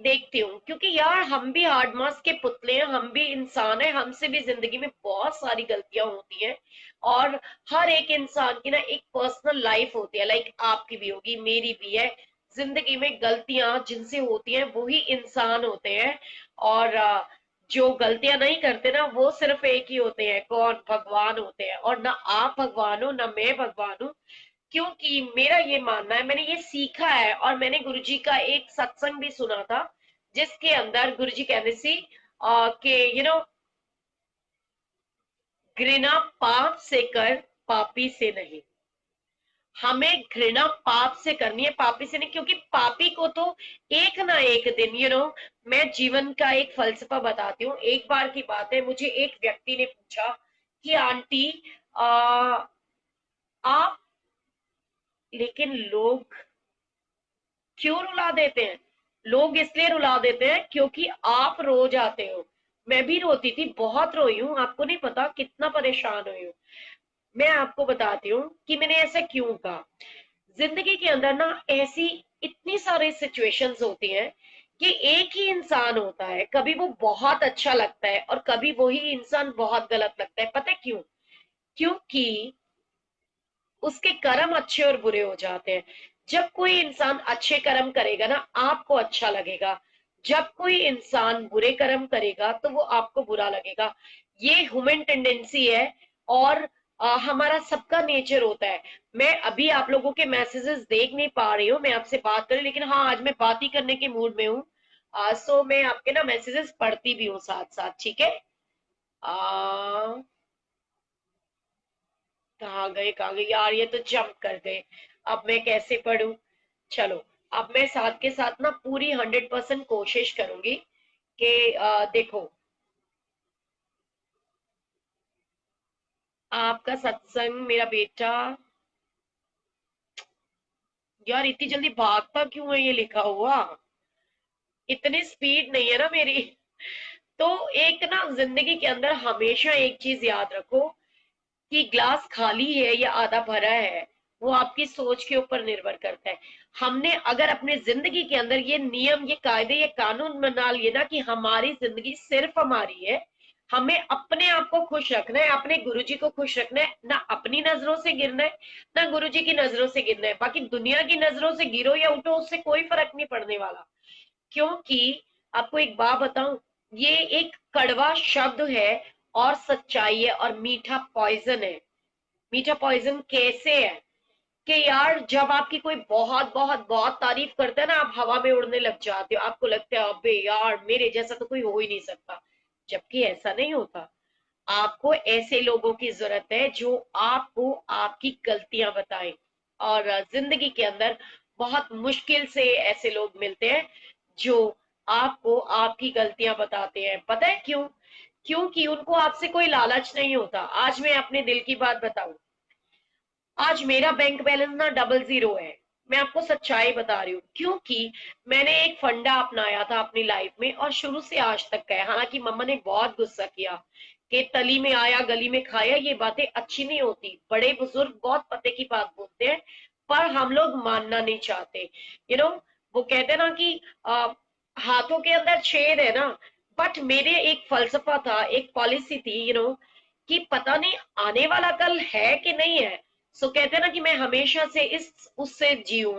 देखती हूँ, क्योंकि यार हम भी हार्ड मास के पुतले हैं, हम भी इंसान हैं, हमसे भी जिंदगी में बहुत सारी गलतियां होती हैं। और हर एक इंसान की ना एक पर्सनल लाइफ होती है, लाइक आपकी भी होगी, मेरी भी है। जिंदगी में गलतियां जिनसे होती हैं वो ही इंसान होते हैं। और जो गलतियां नहीं करते ना, वो सिर्फ एक ही होते हैं, कौन? भगवान होते हैं। और ना आप भगवान हो ना मैं भगवान हूँ, क्योंकि मेरा ये मानना है, मैंने ये सीखा है। और मैंने गुरुजी का एक सत्संग भी सुना था, जिसके अंदर गुरुजी कहते सी कि घृणा पाप से कर, पापी से नहीं। हमें घृणा पाप से करनी है, पापी से नहीं। क्योंकि पापी को तो एक ना एक दिन मैं जीवन का एक फलसफा बताती हूँ। एक बार की बात है, मुझे एक व्यक्ति ने पूछा कि आंटी, आ, आप, लेकिन लोग क्यों रुला देते हैं? लोग इसलिए रुला देते हैं क्योंकि आप रो जाते हो। मैं भी रोती थी, बहुत रोई हूँ, आपको नहीं पता कितना परेशान हुई हूँ। मैं आपको बताती हूँ कि मैंने ऐसा क्यों कहा। जिंदगी के अंदर ना ऐसी इतनी सारी सिचुएशंस होती हैं कि एक ही इंसान होता है, कभी वो बहुत अच्छा लगता है और कभी वही इंसान बहुत गलत लगता है। पता है क्यों? क्योंकि उसके कर्म अच्छे और बुरे हो जाते हैं। जब कोई इंसान अच्छे कर्म करेगा ना, आपको अच्छा लगेगा। जब कोई इंसान बुरे कर्म करेगा तो वो आपको बुरा लगेगा। ये ह्यूमन टेंडेंसी है। और हमारा सबका नेचर होता है। मैं अभी आप लोगों के मैसेजेस देख नहीं पा रही हूँ, मैं आपसे बात करूं, लेकिन हाँ, आज मैं बात ही करने के मूड में हूँ। सो मैं आपके ना मैसेजेस पढ़ती भी हूँ साथ साथ, ठीक है। आ, कहाँ गए यार, ये तो जंप कर गए। अब मैं कैसे पढूं? चलो, अब मैं साथ के साथ ना पूरी 100% कोशिश करूंगी कि देखो, आपका सत्संग मेरा बेटा, यार इतनी जल्दी भागता क्यों है ये लिखा हुआ? इतनी स्पीड नहीं है ना मेरी। तो एक ना जिंदगी के अंदर हमेशा एक चीज याद रखो, कि ग्लास खाली है या आधा भरा है, वो आपकी सोच के ऊपर निर्भर करता है। हमने अगर अपने जिंदगी के अंदर ये नियम, ये कायदे, ये कानून बना लिए ना कि हमारी जिंदगी सिर्फ हमारी है, हमें अपने आप को खुश रखना है, अपने गुरुजी को खुश रखना है, ना अपनी नजरों से गिरना है ना गुरुजी की नजरों से गिरना है। बाकी दुनिया की नजरों से गिरो या उठो, उससे कोई फर्क नहीं पड़ने वाला। क्योंकि आपको एक बात बताऊं, ये एक कड़वा शब्द है और सच्चाई है, और मीठा पॉइजन है। मीठा पॉइजन कैसे है? कि यार जब आपकी कोई बहुत बहुत बहुत तारीफ करता है ना, आप हवा में उड़ने लग जाते हो, आपको लगता है अबे यार मेरे जैसा तो कोई हो ही नहीं सकता। जबकि ऐसा नहीं होता। आपको ऐसे लोगों की जरूरत है जो आपको आपकी गलतियां बताएं। और जिंदगी के अंदर बहुत मुश्किल से ऐसे लोग मिलते हैं जो आपको आपकी गलतियां बताते हैं। पता है क्यों? क्योंकि उनको आपसे कोई लालच नहीं होता। आज मैं अपने दिल की बात बताऊं, आज मेरा बैंक बैलेंस ना डबल जीरो है। मैं आपको सच्चाई बता रही हूँ, क्योंकि मैंने एक फंडा अपनाया था अपनी लाइफ में और शुरू से आज तक का है। हालांकि मम्मा ने बहुत गुस्सा किया कि तली में आया गली में खाया, ये बातें अच्छी नहीं होती। बड़े बुजुर्ग बहुत पते की बात बोलते हैं, पर हम लोग मानना नहीं चाहते। वो कहते हैं ना कि हाथों के अंदर छेद है ना। बट मेरे एक फलसफा था, एक पॉलिसी थी, कि पता नहीं आने वाला कल है कि नहीं है। सो कहते हैं ना कि मैं हमेशा से इस उससे जियो,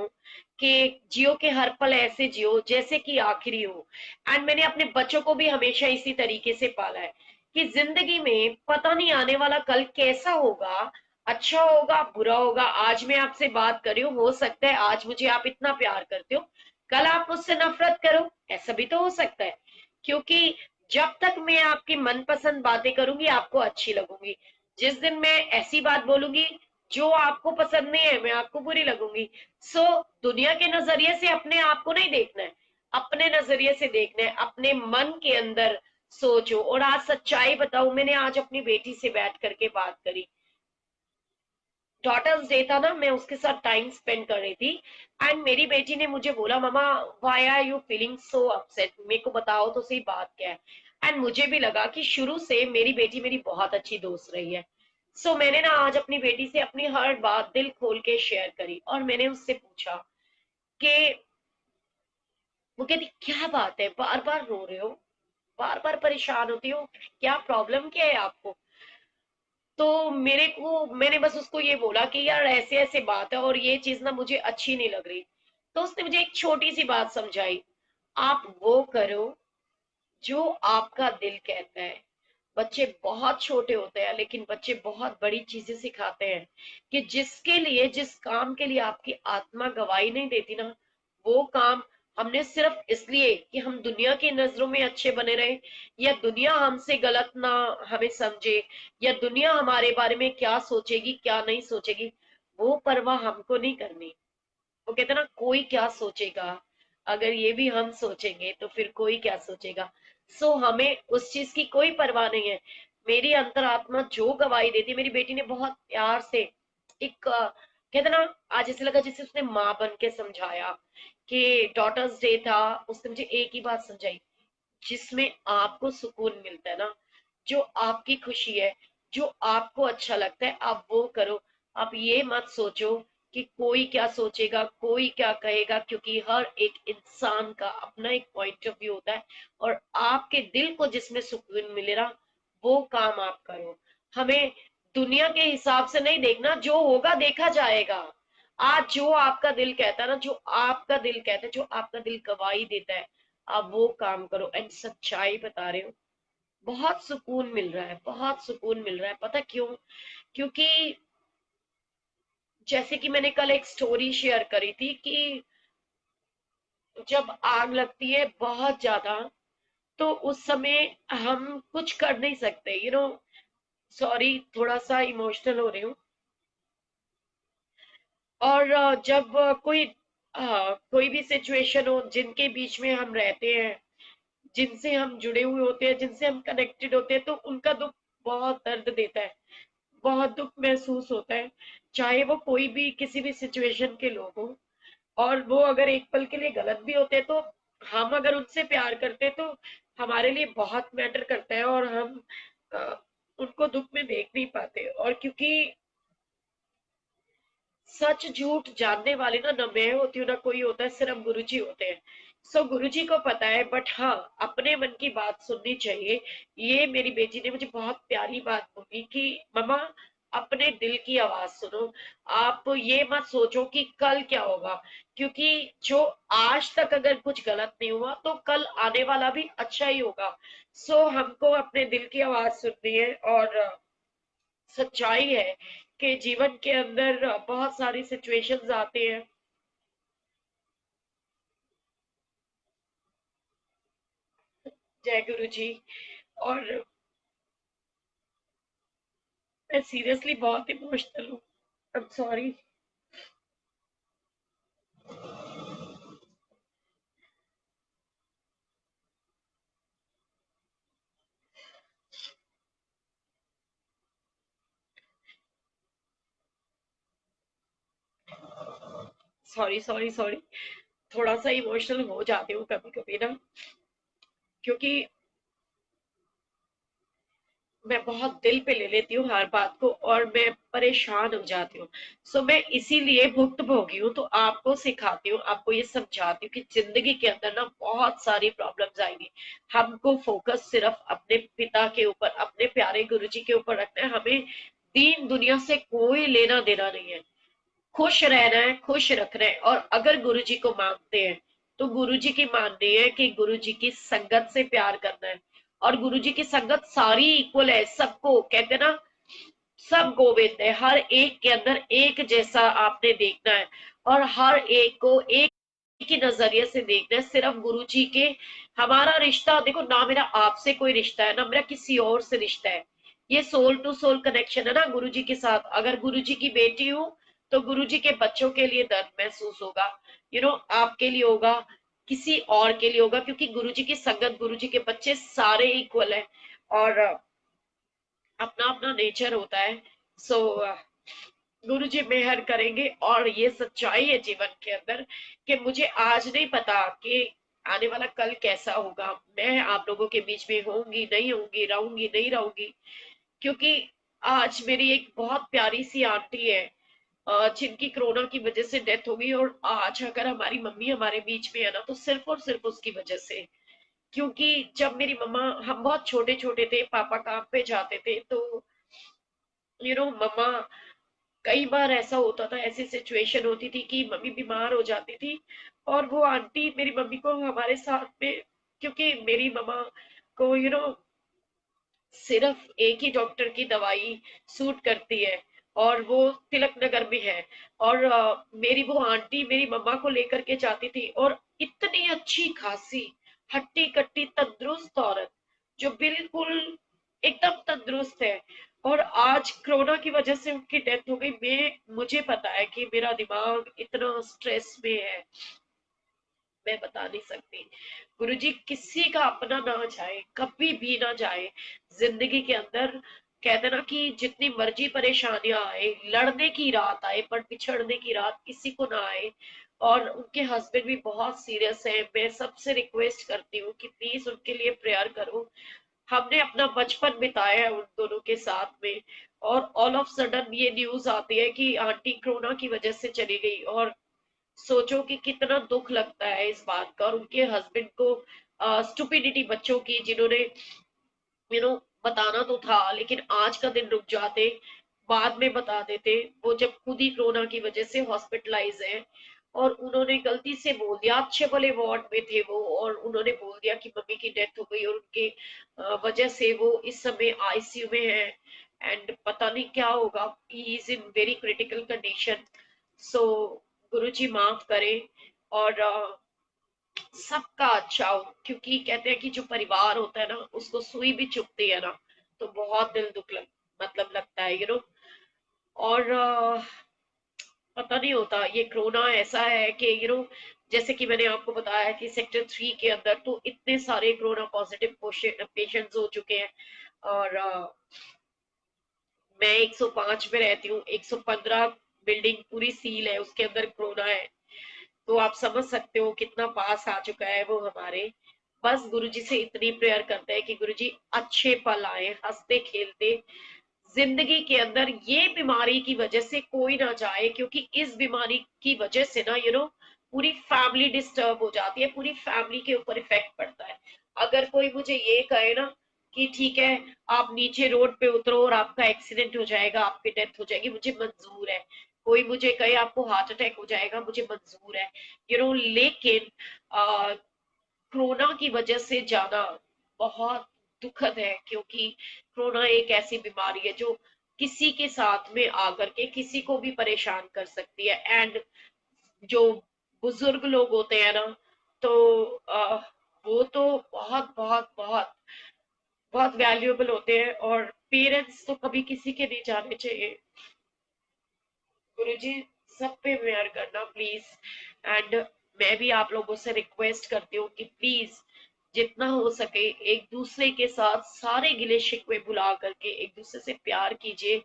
कि जियो के हर पल ऐसे जियो जैसे कि आखिरी हो। एंड मैंने अपने बच्चों को भी हमेशा इसी तरीके से पाला है कि जिंदगी में पता नहीं आने वाला कल कैसा होगा, अच्छा होगा बुरा होगा। आज मैं आपसे बात कर रही हूँ, हो सकता है आज मुझे आप इतना प्यार करते हो, कल आप मुझसे नफरत करो, ऐसा भी तो हो सकता है। क्योंकि जब तक मैं आपकी मनपसंद बातें करूंगी आपको अच्छी लगूंगी। जिस दिन मैं ऐसी बात बोलूंगी जो आपको पसंद नहीं है, मैं आपको बुरी लगूंगी। सो दुनिया के नजरिए से अपने आप को नहीं देखना है, अपने नजरिए से देखना है, अपने मन के अंदर सोचो। और आज सच्चाई बताऊं, मैंने आज अपनी बेटी से बैठ करके बात करी। डॉटर्स डे था ना, मैं उसके साथ टाइम स्पेंड कर रही थी। एंड मेरी बेटी ने मुझे बोला, mama why are you feeling so upset, मेरे को बताओ तो सही बात क्या है। एंड मुझे भी लगा कि शुरू से मेरी बेटी मेरी बहुत अच्छी दोस्त रही है। सो मैंने ना आज अपनी बेटी से अपनी हर बात दिल खोल के शेयर करी और मैंने उससे पूछा कि, वो कहती क्या बात है, बार बार रो रहे हो, बार बार परेशान होती हो, क्या प्रॉब्लम क्या है आपको? तो मैंने बस उसको ये बोला कि यार ऐसे ऐसे बात है और ये चीज ना मुझे अच्छी नहीं लग रही। तो उसने मुझे एक छोटी सी बात समझाई, आप वो करो जो आपका दिल कहता है। बच्चे बहुत छोटे होते हैं लेकिन बच्चे बहुत बड़ी चीजें सिखाते हैं, कि जिसके लिए जिस काम के लिए आपकी आत्मा गवाही नहीं देती ना, वो काम हमने सिर्फ इसलिए कि हम दुनिया की नजरों में अच्छे बने रहे, या दुनिया हमसे गलत ना हमें समझे, या दुनिया हमारे बारे में क्या सोचेगी क्या नहीं सोचेगी, वो परवाह हमको नहीं करनी। वो कहते हैं ना, कोई क्या सोचेगा, अगर ये भी हम सोचेंगे तो फिर कोई क्या सोचेगा। सो हमें उस चीज की कोई परवाह नहीं है। मेरी अंतरात्मा जो गवाही देती है, मेरी बेटी ने बहुत प्यार से एक कहते ना, आज ऐसे लगा जैसे उसने माँ बन के समझाया कि डॉटर्स डे था। उसने मुझे एक ही बात समझाई, जिसमें आपको सुकून मिलता है ना, जो आपकी खुशी है, जो आपको अच्छा लगता है, आप वो करो। आप ये मत सोचो कि कोई क्या सोचेगा, कोई क्या कहेगा, क्योंकि हर एक इंसान का अपना एक पॉइंट ऑफ व्यू होता है। और आपके दिल को जिसमें सुकून मिले ना, वो काम आप करो। हमें दुनिया के हिसाब से नहीं देखना, जो होगा देखा जाएगा। आज जो आपका दिल कहता है ना, जो आपका दिल कहता है, जो आपका दिल गवाही देता है, आप वो काम करो। एंड सच्चाई बता रहे हो, बहुत सुकून मिल रहा है, बहुत सुकून मिल रहा है। पता क्यों? क्योंकि जैसे कि मैंने कल एक स्टोरी शेयर करी थी कि जब आग लगती है बहुत ज्यादा, तो उस समय हम कुछ कर नहीं सकते। सॉरी, थोड़ा सा इमोशनल हो रही हूँ। और जब कोई भी सिचुएशन हो जिनके बीच में हम रहते हैं, जिनसे हम जुड़े हुए होते हैं, जिनसे हम कनेक्टेड होते हैं, तो उनका दुख बहुत दर्द देता है, बहुत दुख महसूस होता है। चाहे वो कोई भी किसी भी सिचुएशन के लोग हो, और वो अगर एक पल के लिए गलत भी होते हैं, तो हम अगर उनसे प्यार करते हैं तो हमारे लिए बहुत मैटर करता है, और हम अ, उनको दुख में देख नहीं पाते। और क्योंकि सच झूठ जानने वाली ना मैं होती हूँ ना कोई होता है, सिर्फ गुरुजी होते हैं। सो गुरुजी को पता है, बट हाँ, अपने मन की बात सुननी चाहिए। ये मेरी बेटी ने मुझे बहुत प्यारी बात बोली कि मम्मा, अपने दिल की आवाज सुनो। आप ये मत सोचो कि कल क्या होगा, क्योंकि जो आज तक अगर कुछ गलत नहीं हुआ तो कल आने वाला भी अच्छा ही होगा। सो हमको अपने दिल की आवाज सुननी है। और सच्चाई है के जीवन के अंदर बहुत सारी सिचुएशंस आते हैं। जय गुरु जी। और मैं सीरियसली बहुत इमोशनल हूँ। I am sorry. Sorry sorry sorry. थोड़ा सा इमोशनल हो जाती हूँ कभी कभी ना, क्योंकि मैं बहुत दिल पे ले लेती हूँ हर बात को और मैं परेशान हो जाती हूँ। सो मैं इसीलिए भुक्तभोगी हूँ, तो आपको सिखाती हूँ, आपको ये समझाती हूँ कि जिंदगी के अंदर ना बहुत सारी प्रॉब्लम्स आएंगी। हमको फोकस सिर्फ अपने पिता के ऊपर, अपने प्यारे गुरुजी के ऊपर रखना है। हमें दीन दुनिया से कोई लेना देना नहीं है। खुश रहना है, खुश रखना है। और अगर गुरुजी को मानते हैं तो गुरुजी की माननी है कि गुरुजी की संगत से प्यार करना है। और गुरुजी की संगत सारी इक्वल है, सबको कहते हैं ना, सब गोविंद है, हर एक के अंदर एक जैसा आपने देखना है। और हर एक को एक ही नजरिए से देखना है, सिर्फ गुरुजी के। हमारा रिश्ता देखो ना, मेरा आपसे कोई रिश्ता है ना मेरा किसी और से रिश्ता है। ये सोल टू सोल कनेक्शन है ना गुरुजी के साथ। अगर गुरुजी की बेटी हूँ तो गुरुजी के बच्चों के लिए दर्द महसूस होगा, आपके लिए होगा, किसी और के लिए होगा, क्योंकि गुरुजी की संगत, गुरुजी के बच्चे सारे इक्वल है। और अपना अपना नेचर होता है। सो गुरु जी मेहर करेंगे। और ये सच्चाई है जीवन के अंदर कि मुझे आज नहीं पता कि आने वाला कल कैसा होगा। मैं आप लोगों के बीच में होंगी नहीं होंगी, रहूंगी नहीं रहूंगी, क्योंकि आज मेरी एक बहुत प्यारी सी आंटी है, जिनकी कोरोना की वजह से डेथ हो गई। और आज अगर हमारी मम्मी हमारे बीच में है ना, तो सिर्फ और सिर्फ उसकी वजह से। क्योंकि जब मेरी मम्मा, हम बहुत छोटे छोटे थे, पापा काम पे जाते थे, तो मम्मा, कई बार ऐसा होता था, ऐसी सिचुएशन होती थी कि मम्मी बीमार हो जाती थी और वो आंटी मेरी मम्मी को हमारे साथ में, क्योंकि मेरी मम्मा को सिर्फ एक ही डॉक्टर की दवाई सूट करती है और वो तिलक नगर में है। और मेरी वो आंटी मेरी मम्मा को लेकर के जाती थी, और इतनी अच्छी खासी हट्टी कट्टी तंदुरुस्त औरत, जो बिल्कुल एकदम तंदुरुस्त है। और आज कोरोना की वजह से उनकी डेथ हो गई। मुझे पता है कि मेरा दिमाग इतना स्ट्रेस में है, मैं बता नहीं सकती। गुरुजी किसी का अपना ना जाए, कभी भी ना जाए जिंदगी के अंदर। कहते ना कि जितनी मर्जी परेशानियां आए, लड़ने की रात आए पर बिछड़ने की रात किसी को ना आए। और उनके हस्बैंड भी बहुत सीरियस है, मैं सबसे रिक्वेस्ट करती हूँ कि प्लीज उनके लिए प्रेयर करो। हमने अपना बचपन बिताया है उन दोनों के साथ में, और ऑल ऑफ सडन ये न्यूज आती है कि आंटी कोरोना की वजह से चली गई। और सोचो कि कितना दुख लगता है इस बात का। और उनके हस्बैंड को स्टुपिडिटी बच्चों की, जिन्होंने यू नो बताना तो था लेकिन आज का दिन रुक जाते, बाद में बता देते। वो जब खुद ही कोरोना की वजह से हॉस्पिटलाइज है, और उन्होंने गलती से बोल दिया, अच्छे भले वार्ड में थे वो, और उन्होंने बोल दिया कि मम्मी की डेथ हो गई, और उनके वजह से वो इस समय आईसीयू में है। एंड पता नहीं क्या होगा, he is in very critical condition. So गुरुजी माफ करें। और सबका अच्छा हो, क्योंकि कहते हैं कि जो परिवार होता है ना, उसको सुई भी चुभती है ना, तो बहुत दिल दुख मतलब लगता है और पता नहीं होता। ये कोरोना ऐसा है कि जैसे कि मैंने आपको बताया कि सेक्टर 3 के अंदर तो इतने सारे कोरोना पॉजिटिव पेशेंट्स हो चुके हैं। और मैं 105 में रहती हूँ, 115 बिल्डिंग पूरी सील है, उसके अंदर कोरोना है। तो आप समझ सकते हो कितना पास आ चुका है वो हमारे। बस गुरुजी से इतनी प्रेयर करते हैं कि गुरुजी अच्छे पल आए, हंसते खेलते जिंदगी के अंदर। ये बीमारी की वजह से कोई ना जाए, क्योंकि इस बीमारी की वजह से ना पूरी फैमिली डिस्टर्ब हो जाती है, पूरी फैमिली के ऊपर इफेक्ट पड़ता है। अगर कोई मुझे ये कहे ना कि ठीक है, आप नीचे रोड पे उतरो और आपका एक्सीडेंट हो जाएगा, आपकी डेथ हो जाएगी, मुझे मंजूर है। कोई मुझे कहे आपको हार्ट अटैक हो जाएगा, मुझे मंजूर है। लेकिन कोरोना की वजह से जाना बहुत दुखद है, क्योंकि कोरोना एक ऐसी बीमारी है जो किसी के साथ में आकर के किसी को भी परेशान कर सकती है। एंड जो बुजुर्ग लोग होते हैं ना, तो वो तो बहुत बहुत बहुत बहुत वैल्यूएबल होते हैं, और पेरेंट्स तो कभी किसी के नहीं जाने चाहिए। गुरुजी, सब पे मेहर करना प्लीज। एंड मैं भी आप लोगों से रिक्वेस्ट करती हूँ कि प्लीज जितना हो सके एक दूसरे के साथ सारे गिले शिकवे भुला करके एक दूसरे से प्यार कीजिए।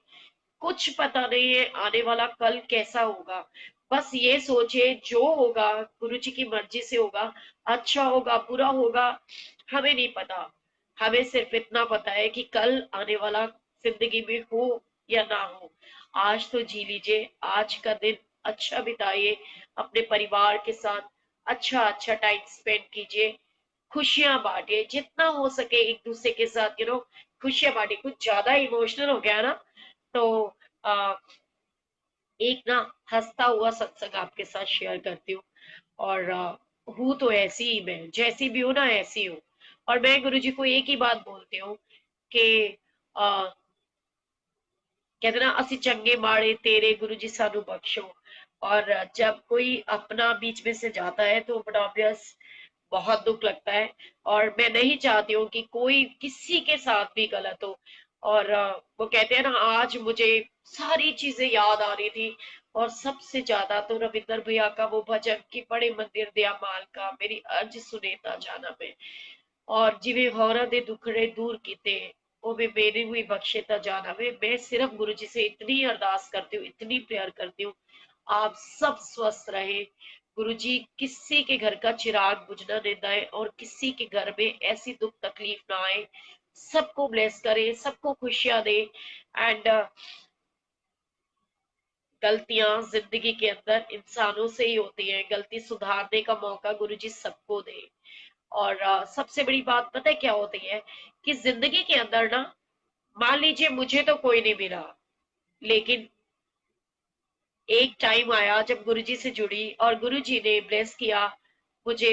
कुछ पता नहीं है आने वाला कल कैसा होगा। बस ये सोचे जो होगा गुरु जी की मर्जी से होगा। अच्छा होगा बुरा होगा हमें नहीं पता। हमें सिर्फ इतना पता है कि कल आने वाला जिंदगी में हो या ना हो, आज तो जी लीजिए। आज का दिन अच्छा बिताइए अपने परिवार के साथ। अच्छा अच्छा टाइम स्पेंड कीजिए। खुशियां बांटिए जितना हो सके एक दूसरे के साथ, खुशियां बांटिए। कुछ ज्यादा इमोशनल हो गया ना, तो आ, एक ना हंसता हुआ सत्संग आपके साथ शेयर करती हूँ। और हूँ तो ऐसी ही, मैं जैसी भी हूँ ना ऐसी हूँ। और मैं गुरुजी को एक ही बात बोलती हूँ कि कहते ना, ਅਸੀਂ चंगे माड़े तेरे गुरु जी सानू बख्शो। और जब कोई अपना बीच में से जाता है तो बड़ा ऑब्वियस बहुत दुख लगता है। और मैं नहीं चाहती हूँ कि कोई किसी के साथ भी गलत हो। और वो कहते हैं ना, आज मुझे सारी चीजें याद आ रही थी, और सबसे ज्यादा तो रविंदर भैया का वो भजन कि बड़े मंदिर दिया माल का मेरी अर्ज सुनेता जाना में। और जिवे होरा दे दुखड़े दूर किते वो भी मेरी हुई बख्शे ता जाना में। मैं सिर्फ गुरु जी से इतनी अरदास करती हूँ, इतनी प्रेयर करती हूँ, आप सब स्वस्थ रहे। गुरु जी किसी के घर का चिराग बुझना नहीं दें, और किसी के घर में ऐसी दुख तकलीफ ना आए। सबको ब्लेस करे, सबको खुशियां दे। एंड गलतियां जिंदगी के अंदर इंसानों से ही होती हैं, गलती सुधारने का मौका गुरु जी सबको दे। और सबसे बड़ी बात पता है क्या होती है, कि जिंदगी के अंदर ना, मान लीजिए मुझे तो कोई नहीं मिला, लेकिन एक टाइम आया जब गुरुजी से जुड़ी और गुरुजी ने ब्लेस किया। मुझे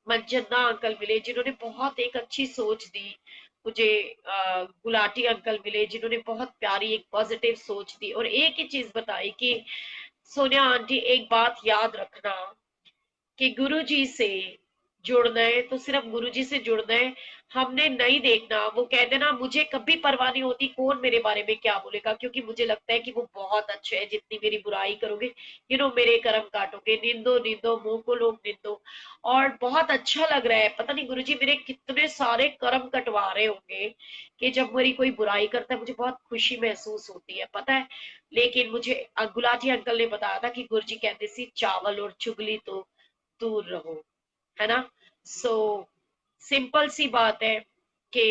मंजन्ना अंकल मिले जिन्होंने बहुत एक अच्छी सोच दी। मुझे गुलाटी अंकल मिले जिन्होंने बहुत प्यारी एक पॉजिटिव सोच दी, और एक ही चीज बताई कि सोनिया आंटी एक बात याद रखना, कि गुरुजी से जुड़ना है तो सिर्फ गुरुजी से जुड़ना है। हमने नहीं देखना, वो कहते ना, मुझे कभी परवाह नहीं होती कौन मेरे बारे में क्या बोलेगा, क्योंकि मुझे लगता है कि वो बहुत अच्छे है। जितनी मेरी बुराई करोगे, मेरे कर्म काटोगे, निंदो निंदो मुंह को लोग निंदो। और बहुत अच्छा लग रहा है, पता नहीं गुरुजी मेरे कितने सारे कर्म कटवा रहे होंगे, कि जब मेरी कोई बुराई करता है मुझे बहुत खुशी महसूस होती है, पता है। लेकिन मुझे गुलाटी अंकल ने बताया था कि गुरुजी कहते सी चावल और चुगली तो दूर रहो, है ना। सो सिंपल सी बात है कि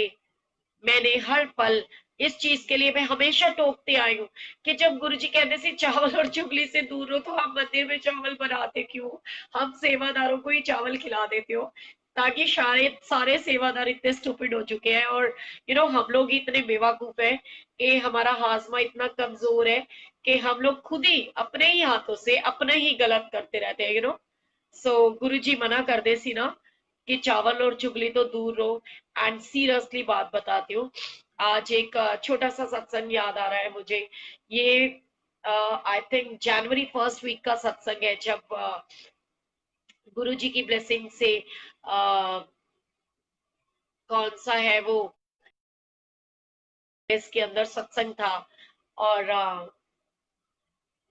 मैंने हर पल इस चीज के लिए मैं हमेशा टोकते आई हूँ, कि जब गुरुजी कहते से चावल और चुगली से दूर हो तो हम मंदिर में चावल बनाते क्यों, हम सेवादारों को ही चावल खिला देते हो। ताकि शायद सारे सेवादार इतने स्टूपिड हो चुके हैं, और हम लोग ही इतने बेवकूफ हैं कि हमारा हाजमा इतना कमजोर है कि हम लोग खुद ही अपने ही हाथों से अपने ही गलत करते रहते हैं। सो गुरुजी मना कर दे सी ना, कि चावल और चुगली तो दूर रहो। एंड सीरियसली बात बताती हूँ, आज एक छोटा सा सत्संग याद आ रहा है मुझे। ये I think January first week का सत्संग है, जब गुरु जी की ब्लेसिंग से कौन सा है वो, इसके अंदर सत्संग था। और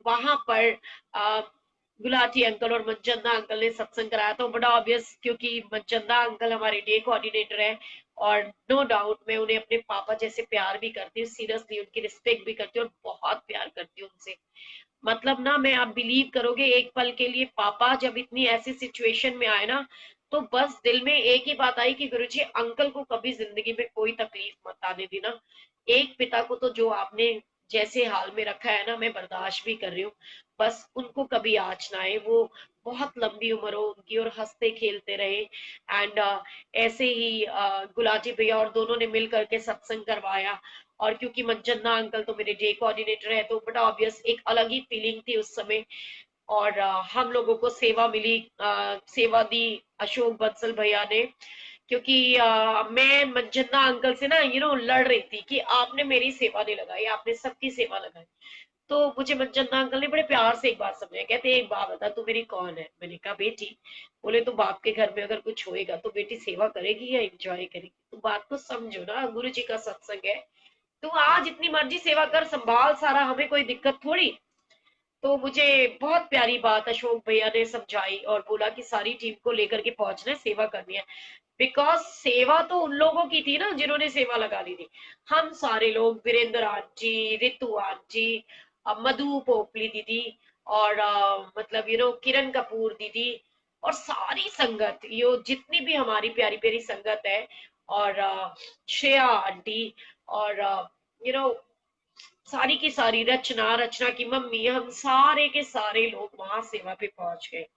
वहां पर आ, गुलाटी अंकल और मनचंदा अंकल ने सत्संग कराया। तो बड़ा ऑब्वियस, क्योंकि मनचंदा अंकल हमारे डे कोऑर्डिनेटर है, और नो डाउट मैं उन्हें अपने पापा जैसे प्यार भी करती हूँ, सीरियसली उनकी रिस्पेक्ट भी करती हूँ और बहुत प्यार करती हूँ उनसे। मतलब ना, मैं आप बिलीव करोगे, एक पल के लिए पापा जब इतनी ऐसी सिचुएशन में आए ना, तो बस दिल में एक ही बात आई कि गुरुजी अंकल को कभी जिंदगी में कोई तकलीफ मत आने देना। एक पिता को तो जो आपने जैसे हाल में रखा है ना, मैं बर्दाश्त भी कर रही हूँ। बस उनको कभी आँच ना आए, वो बहुत लंबी उम्र हो उनकी और हंसते खेलते रहे। एंड ऐसे ही गुलाटी भैया और दोनों ने मिल करके सत्संग करवाया। और क्योंकि मनचंदा अंकल तो मेरे डे कोऑर्डिनेटर है, तो बड़ा ऑब्वियस एक अलग ही फीलिंग थी उस समय। और हम लोगों को सेवा मिली, सेवा दी अशोक बंसल भैया ने, क्योंकि मैं मंजन्ना अंकल से ना लड़ रही थी कि आपने मेरी सेवा नहीं लगाई, आपने सबकी सेवा लगाई। तो मुझे मंजन्ना अंकल ने बड़े प्यार से एक बात समझाया, कहते एक बात बता, तू मेरी कौन है? मैंने कहा बेटी। बोले तो बाप के घर में अगर कुछ होएगा तो बेटी सेवा करेगी या एंजॉय करेगी? तो बात को समझो ना, गुरु जी का सत्संग है। तू आज जितनी मर्जी सेवा कर, संभाल सारा, हमें कोई दिक्कत थोड़ी। तो मुझे बहुत प्यारी बात अशोक भैया ने समझाई और बोला कि सारी टीम को लेकर के पहुंचना है, सेवा करनी है। बिकॉज सेवा तो उन लोगों की थी ना जिन्होंने सेवा लगा दी थी। हम सारे लोग, वीरेंद्र आंटी, रितु आंटी, मधु पोपली दीदी, और मतलब किरण कपूर दीदी, और सारी संगत, यो जितनी भी हमारी प्यारी प्यारी संगत है, और श्रेया आंटी, और यू नो सारी की सारी रचना, रचना की मम्मी, हम सारे के सारे लोग वहां सेवा पे पहुंच गए।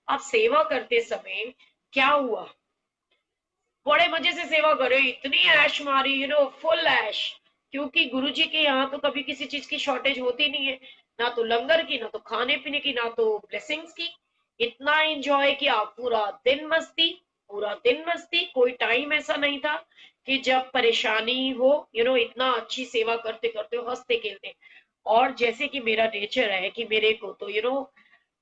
अब सेवा करते समय क्या हुआ, बड़े मजे से सेवा करे, इतनी ऐश मारी, फुल ऐश। क्योंकि गुरु जी के यहाँ तो कभी किसी चीज की शॉर्टेज होती नहीं है, ना तो लंगर की, ना तो खाने पीने की, ना तो ब्लेसिंग्स की। इतना एंजॉय किया, पूरा दिन मस्ती, पूरा दिन मस्ती। कोई टाइम ऐसा नहीं था कि जब परेशानी हो, इतना अच्छी सेवा करते करते हंसते खेलते। और जैसे कि मेरा नेचर है कि मेरे को तो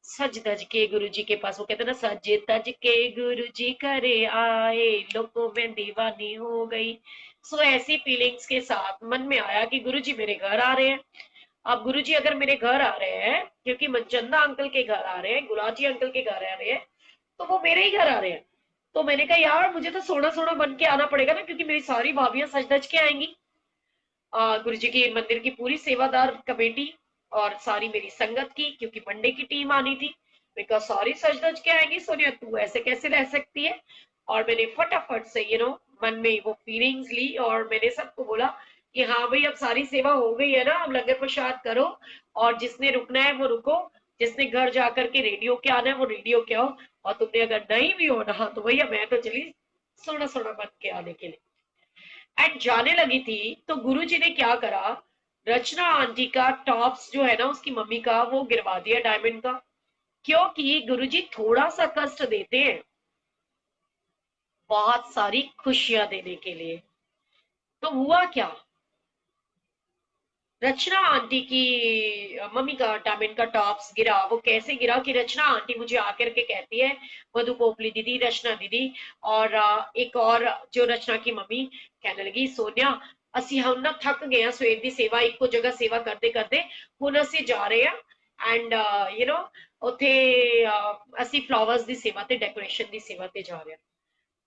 सज धज के गुरु जी के पास, वो कहते हैं ना, सज धज के गुरु जी करे आए, लोगों में दीवानी हो गई। सो ऐसी फीलिंग्स के साथ मन में आया कि गुरु जी मेरे घर आ रहे हैं। अब गुरु जी अगर मेरे घर आ रहे हैं, क्योंकि मनचंदा अंकल के घर आ रहे हैं, गुलाटी अंकल के घर आ रहे हैं, तो वो मेरे ही घर आ रहे हैं। तो मैंने कहा यार मुझे तो सोना सोना बन के आना पड़ेगा ना, क्योंकि मेरी सारी भाभियां सज धज के आएंगी। गुरु जी की मंदिर की पूरी सेवादार कमेटी और सारी मेरी संगत की, क्योंकि मंडे की टीम आनी थी। बिकॉज सॉरी सच धज के आएंगी, सोनिया तू ऐसे कैसे रह सकती है? और मैंने फटाफट से मन में वो फीलिंग्स ली, और मैंने सबको बोला कि हाँ भाई, अब सारी सेवा हो गई है ना, अब लंगर प्रसाद करो, और जिसने रुकना है वो रुको, जिसने घर जाकर के रेडियो के आना है वो रेडियो के आओ, और तुमने अगर नहीं भी होना तो भैया मैं तो चली सोना सोना बन के आने के लिए। एंड जाने लगी थी, तो गुरुजी ने क्या करा, रचना आंटी का टॉप्स जो है ना, उसकी मम्मी का, वो गिरवा दिया डायमंड का। क्योंकि गुरुजी थोड़ा सा कष्ट देते हैं बहुत सारी खुशियां देने के लिए। तो हुआ क्या, रचना आंटी की मम्मी का डायमंड का टॉप्स गिरा। वो कैसे गिरा कि रचना आंटी मुझे आकर के कहती है, मधु पोपली दीदी, रचना दीदी, और एक और जो रचना की मम्मी, कहने लगी सोनिया ਅਸੀਂ ਹੁਣ ਨਾ ਥੱਕ ਗਏ ਆ ਸਵੇਰ ਦੀ ਸੇਵਾ, ਇੱਕੋ ਜਗ੍ਹਾ ਸੇਵਾ ਕਰਦੇ ਕਰਦੇ, ਹੁਣ ਅਸੀਂ ਜਾ ਰਹੇ ਆ ਐਂਡ ਉੱਥੇ ਅਸੀਂ ਫਲਾਵਰਸ ਦੀ ਸੇਵਾ ਤੇ ਡੈਕੋਰੇਸ਼ਨ ਦੀ ਸੇਵਾ ਤੇ ਜਾ ਰਹੇ ਆ।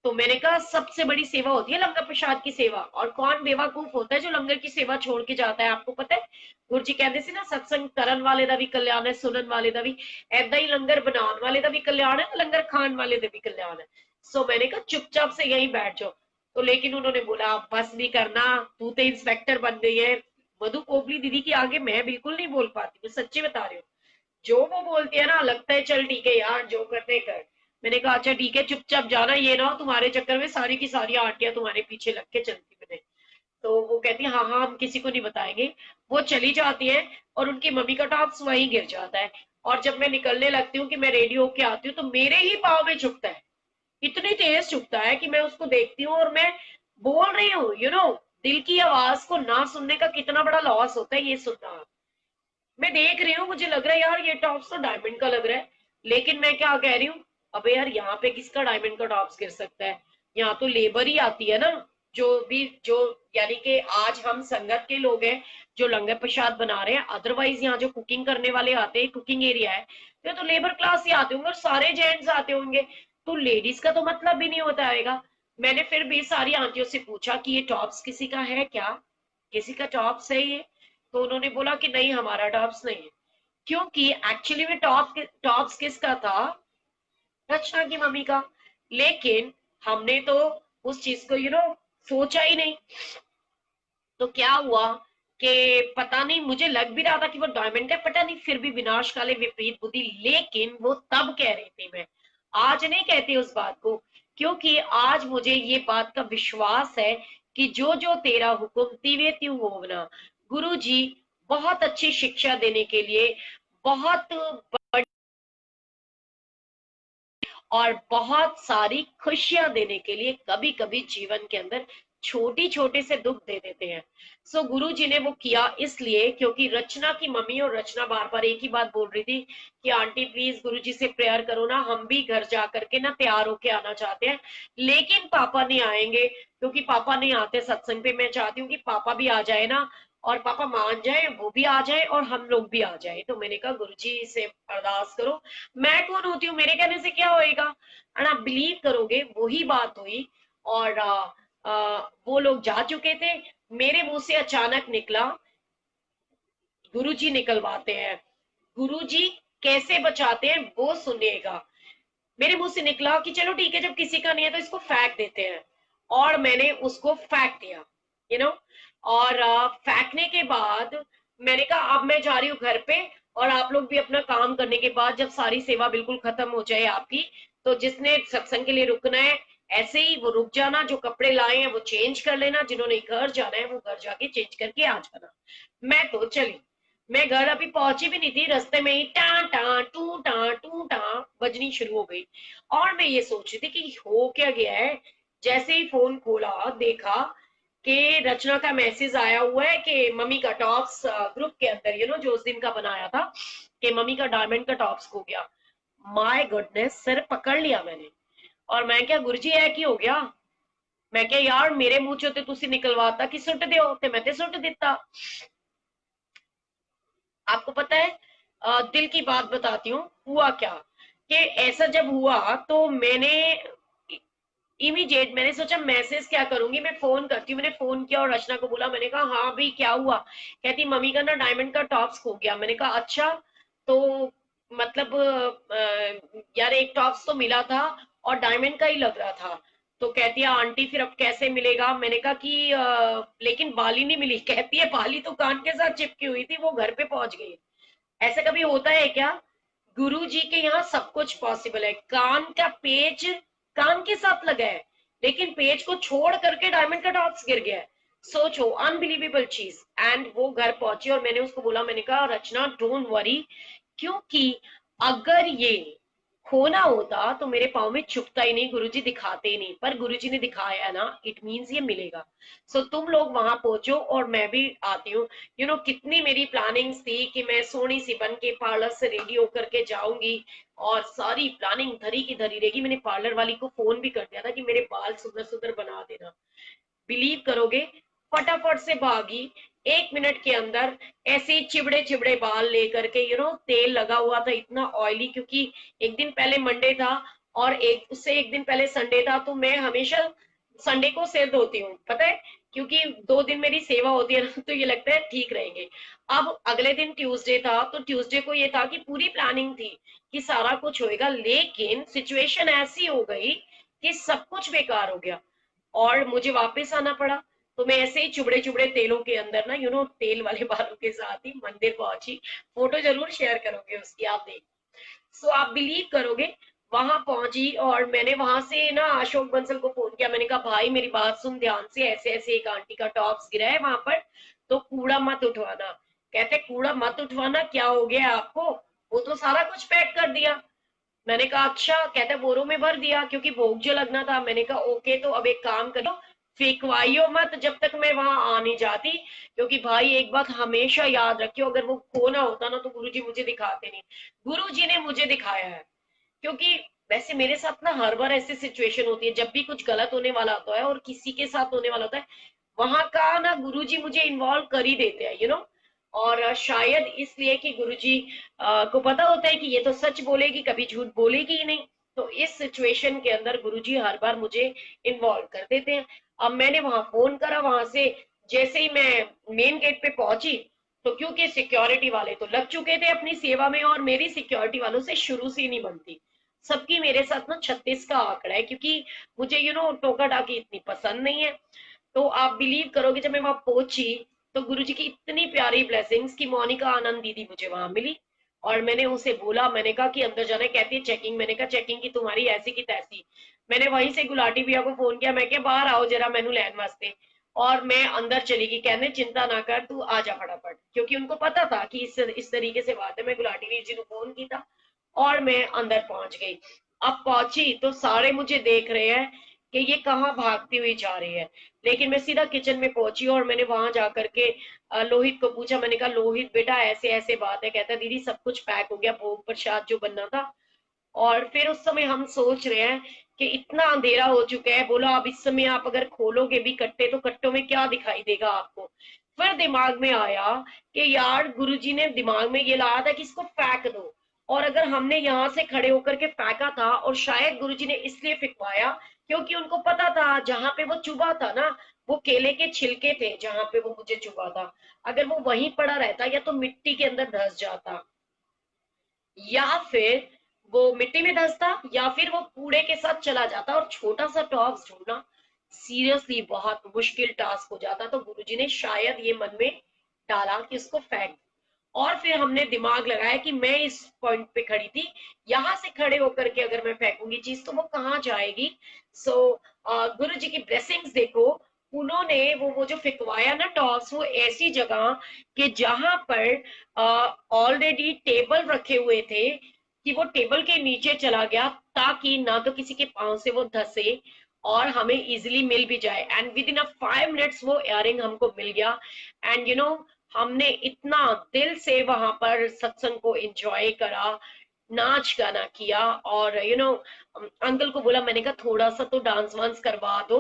तो मैंने कहा सबसे बड़ी सेवा होती है लंगर प्रसाद की सेवा, और कौन बेवकूफ होता है जो लंगर की सेवा छोड़ के जाता है? आपको पता है, गुरु जी कहते सी ना, सत्संग करन वाले दा भी कल्याण है, सुनन वाले दा भी। ऐदा ही लंगर बनाने वाले दा भी कल्याण है, लंगर खान वाले दा भी कल्याण है। सो मैंने कहा चुपचाप से यहीं बैठ जाओ। तो लेकिन उन्होंने बोला बस नहीं करना, तू तो इंस्पेक्टर बन गई है। मधु कोपली दीदी के आगे मैं बिल्कुल नहीं बोल पाती, मैं सच्ची बता रही हूँ। जो वो बोलती है ना, लगता है चल ठीक है यार, जो करते कर। मैंने कहा अच्छा ठीक है, चुपचाप जाना, ये ना हो तुम्हारे चक्कर में सारी की सारी आंटियां तुम्हारे पीछे लग के चलती बने। तो वो कहती है हाँ हाँ, हम किसी को नहीं बताएंगे। वो चली जाती है, और उनकी मम्मी का टॉप्स वहीं गिर जाता है। और जब मैं निकलने लगती हूँ कि मैं रेडी होके आती हूँ, तो मेरे ही पाँव में चुभता है। इतनी तेज चुभता है कि मैं उसको देखती हूँ, और मैं बोल रही हूँ, दिल की आवाज को ना सुनने का कितना बड़ा लॉस होता है ये सुनना। मैं देख रही हूँ, मुझे लग रहा है यार ये टॉप्स तो डायमंड का लग रहा है, लेकिन मैं क्या कह रही हूँ, अबे यार यहाँ पे किसका डायमंड का टॉप्स गिर सकता है? यहाँ तो लेबर ही आती है ना, जो भी जो, यानी कि आज हम संगत के लोग हैं जो लंगर प्रसाद बना रहे हैं, अदरवाइज यहाँ जो कुकिंग करने वाले आते हैं, कुकिंग एरिया है, तो लेबर क्लास ही आते होंगे, और सारे जेंट्स आते होंगे, तो लेडीज का तो मतलब भी नहीं होता आएगा। मैंने फिर भी सारी आंटियों से पूछा कि ये टॉप्स किसी का है क्या, किसी का टॉप्स है ये? तो उन्होंने बोला कि नहीं, हमारा टॉप्स नहीं है। क्योंकि एक्चुअली में टॉप्स किसका था, रचना की मम्मी का। लेकिन हमने तो उस चीज को सोचा ही नहीं। तो क्या हुआ कि पता नहीं, मुझे लग भी रहा था कि वो डायमंड है, पता नहीं, फिर भी विनाश काले विपरीत बुद्धि, लेकिन वो तब कह रही थी, मैं आज नहीं कहती उस बात को। क्योंकि आज मुझे ये बात का विश्वास है कि जो जो तेरा हुक्म तिवे त्यू होवना। गुरु जी बहुत अच्छी शिक्षा देने के लिए बहुत, और बहुत सारी खुशियां देने के लिए कभी कभी जीवन के अंदर छोटी छोटे से दुख दे देते हैं। सो गुरु जी ने वो किया इसलिए क्योंकि रचना की मम्मी और रचना बार बार एक ही बात बोल रही थी कि आंटी प्लीज गुरु जी से प्रेयर करो ना, हम भी घर जा करके ना तैयार होके आना चाहते हैं, लेकिन पापा नहीं आएंगे, क्योंकि पापा नहीं आते सत्संग पे। मैं चाहती हूँ कि पापा भी आ जाए ना, और पापा मान जाए, वो भी आ जाए और हम लोग भी आ जाए। तो मैंने कहा गुरुजी से अरदास करो, मैं कौन होती हूँ, मेरे कहने से क्या होएगा। एंड आप बिलीव करोगे वही बात हुई। और वो लोग जा चुके थे, मेरे मुंह से अचानक निकला गुरुजी निकलवाते हैं। गुरुजी कैसे बचाते हैं वो सुनिएगा। मेरे मुंह से निकला कि चलो ठीक है, जब किसी का नहीं है तो इसको फेंक देते हैं, और मैंने उसको फेंक दिया, यू नो। और फेंकने के बाद मैंने कहा अब मैं जा रही हूँ घर पे, और आप लोग भी अपना काम करने के बाद जब सारी सेवा बिल्कुल खत्म हो जाए आपकी, तो जिसने सत्संग के लिए रुकना है ऐसे ही वो रुक जाना, जो कपड़े लाए हैं वो चेंज कर लेना, जिन्होंने घर जाना है वो घर जाके चेंज करके आ जाना। मैं तो चली। मैं घर अभी पहुंची भी नहीं थी, रास्ते में ही टू टा बजनी शुरू हो गई। और मैं ये सोच रही थी कि हो क्या गया है। जैसे ही फोन खोला, देखा कि रचना का मैसेज आया हुआ है कि मम्मी का टॉप्स ग्रुप के अंदर, जो उस दिन का बनाया था, कि मम्मी का डायमंड का टॉप्स खो गया। माय गुडनेस, सर पकड़ लिया मैंने। और मैं क्या गुरुजी है की हो गया। मैं क्या यार मेरे मुंह चो ते तुसी निकलवाता कि सुट दियो, ते मैं ते सुट दिता। आपको पता है, दिल की बात बताती हूँ हुआ क्या। कि ऐसा जब हुआ तो मैंने इमीडिएट मैंने सोचा मैसेज क्या करूंगी, मैं फोन करती हूँ। मैंने फोन किया और रचना को बोला, मैंने कहा हाँ भाई क्या हुआ। कहती मम्मी का ना डायमंड का टॉप्स खो गया। मैंने कहा अच्छा, तो मतलब यार एक टॉप्स तो मिला था और डायमंड का ही लग रहा था। तो कहती है आंटी फिर अब कैसे मिलेगा। मैंने कहा कि लेकिन बाली नहीं मिली। कहती है बाली तो कान के साथ चिपकी हुई थी, वो घर पे पहुंच गई। ऐसा कभी होता है क्या। गुरु जी के यहाँ सब कुछ पॉसिबल है। कान का पेच कान के साथ लगा है, लेकिन पेज को छोड़ करके डायमंड का टॉप्स गिर गया है। सोचो, अनबिलीवेबल चीज। एंड वो घर पहुंची और मैंने उसको बोला, मैंने कहा रचना डोंट वरी, क्योंकि अगर ये खोना होता तो मेरे पाँव में चुभता ही नहीं, गुरुजी दिखाते ही नहीं, पर गुरुजी ने दिखाया ना, इट मीन्स ये मिलेगा। सो तुम लोग वहां पहुंचो और मैं भी आती हूँ। कितनी मेरी प्लानिंग्स थी कि मैं सोनी सी बन के पार्लर से रेडी होकर के जाऊंगी, और सारी प्लानिंग धरी की धरी रहेगी। मैंने पार्लर वाली को फोन भी कर दिया था कि मेरे बाल सुंदर सुंदर बना देना। बिलीव करोगे, फटाफट से भागी। 1 मिनट के अंदर ऐसे ही चिबड़े चिबड़े बाल लेकर के, तेल लगा हुआ था इतना ऑयली, क्योंकि एक दिन पहले मंडे था और उससे एक दिन पहले संडे था। तो मैं हमेशा संडे को सिर धोती हूँ, पता है, क्योंकि 2 दिन मेरी सेवा होती है ना, तो ये लगता है ठीक रहेंगे। अब अगले दिन ट्यूसडे था, तो ट्यूसडे को ये था कि पूरी प्लानिंग थी कि सारा कुछ होएगा, लेकिन सिचुएशन ऐसी हो गई कि सब कुछ बेकार हो गया और मुझे वापस आना पड़ा। तो मैं ऐसे ही चुबड़े चुबड़े तेलों के अंदर ना, तेल वाले बालों के साथ ही मंदिर पहुंची। फोटो जरूर शेयर करोगे उसकी, आप देख। सो आप बिलीव करोगे, वहां पहुंची और मैंने वहां से ना अशोक बंसल को फोन किया। मैंने कहा भाई मेरी बात सुन ध्यान से, ऐसे ऐसे एक आंटी का टॉप्स गिरा है वहां पर, तो कूड़ा मत उठवाना। कहते कूड़ा मत उठवाना, क्या हो गया आपको, वो तो सारा कुछ पैक कर दिया। मैंने कहा अच्छा। कहता बोरों में भर दिया, क्योंकि भोग जो लगना था। मैंने कहा ओके, तो अब एक काम करो, फेंकवाइयो मत जब तक मैं वहां आ नहीं जाती, क्योंकि भाई एक बात हमेशा याद रखियो, अगर वो खोना होता ना तो गुरुजी मुझे दिखाते नहीं। गुरुजी ने मुझे दिखाया है। क्योंकि वैसे मेरे साथ ना हर बार ऐसी सिचुएशन होती है, जब भी कुछ गलत होने वाला होता है और किसी के साथ होने वाला होता है, वहां का ना गुरुजी मुझे इन्वॉल्व कर ही देते हैं, और शायद इसलिए कि गुरुजी को पता होता है कि ये तो सच बोलेगी, कभी झूठ बोलेगी ही नहीं। तो इस सिचुएशन के अंदर गुरुजी हर बार मुझे इन्वॉल्व कर देते हैं। अब मैंने वहां फोन करा, वहां से जैसे ही मैं मेन गेट पे पहुंची, तो क्योंकि सिक्योरिटी वाले तो लग चुके थे अपनी सेवा में, और मेरी सिक्योरिटी वालों से शुरू से ही नहीं बनती। सबकी मेरे साथ ना 36 का आंकड़ा है, क्योंकि मुझे टोका टाकी इतनी पसंद नहीं है। तो आप बिलीव करोगे, जब मैं वहां पहुंची तो गुरुजी की इतनी प्यारी ब्लेसिंग्स की मोनिका आनंद दीदी मुझे वहां मिली। और मैंने उसे बोला, मैंने कहा कि अंदर जाना है। कहती है चेकिंग। मैंने कहा चेकिंग की तुम्हारी ऐसी की तैसी। मैंने वहीं से गुलाटी भैया को फोन किया, मैं क्या बाहर आओ जरा मैनू लैन वास्ते। और मैं अंदर चली गई, कहने चिंता ना कर तू आ जा फटाफट, क्योंकि उनको पता था कि इस तरीके से बात है। मैं गुलाटी वीर जी को फोन की था और मैं अंदर पहुंच गई। अब पहुंची तो सारे मुझे देख रहे हैं कि ये कहाँ भागती हुई जा रही है। लेकिन मैं सीधा किचन में पहुंची और मैंने वहां जाकर के लोहित को पूछा। मैंने कहा लोहित बेटा ऐसे ऐसे बात है। कहता दीदी सब कुछ पैक हो गया, भोग प्रसाद जो बनना था। और फिर उस समय हम सोच रहे हैं कि इतना अंधेरा हो चुका है। बोला अब इस समय आप अगर खोलोगे भी कट्टे तो कट्टों में क्या दिखाई देगा आपको। फिर दिमाग में आया कि यार गुरुजी ने दिमाग में ये लाया था कि इसको फेंक दो। और अगर हमने यहाँ से खड़े होकर के फेंका था, और शायद गुरुजी ने इसलिए फेंकवाया क्योंकि उनको पता था जहां पे वो चुभा था ना, वो केले के छिलके थे जहां पे वो मुझे चुभा था। अगर वो वहीं पड़ा रहता या तो मिट्टी के अंदर धंस जाता, या फिर वो मिट्टी में धंसता, या फिर वो कूड़े के साथ चला जाता। और छोटा सा टॉप्स ढूंढना सीरियसली बहुत मुश्किल टास्क हो जाता। तो गुरुजी ने शायद ये मन में डाला कि उसको फेंक। और फिर हमने दिमाग लगाया कि मैं इस पॉइंट पे खड़ी थी, यहां से खड़े होकर के अगर मैं फेंकूंगी चीज तो वो कहाँ जाएगी। सो गुरु जी की ब्लेसिंग्स देखो, उन्होंने वो जो फिकवाया ना टॉस, वो ऐसी जगह कि जहां पर ऑलरेडी टेबल रखे हुए थे, कि वो टेबल के नीचे चला गया ताकि ना तो किसी के पांव से वो धसे और हमें इजिली मिल भी जाए। And with in a 5 minutes वो इयरिंग हमको मिल गया। एंड हमने इतना दिल से वहां पर सत्संग को एंजॉय करा, नाच गाना किया। और अंकल को बोला, मैंने कहा थोड़ा सा तो डांस वांस करवा दो।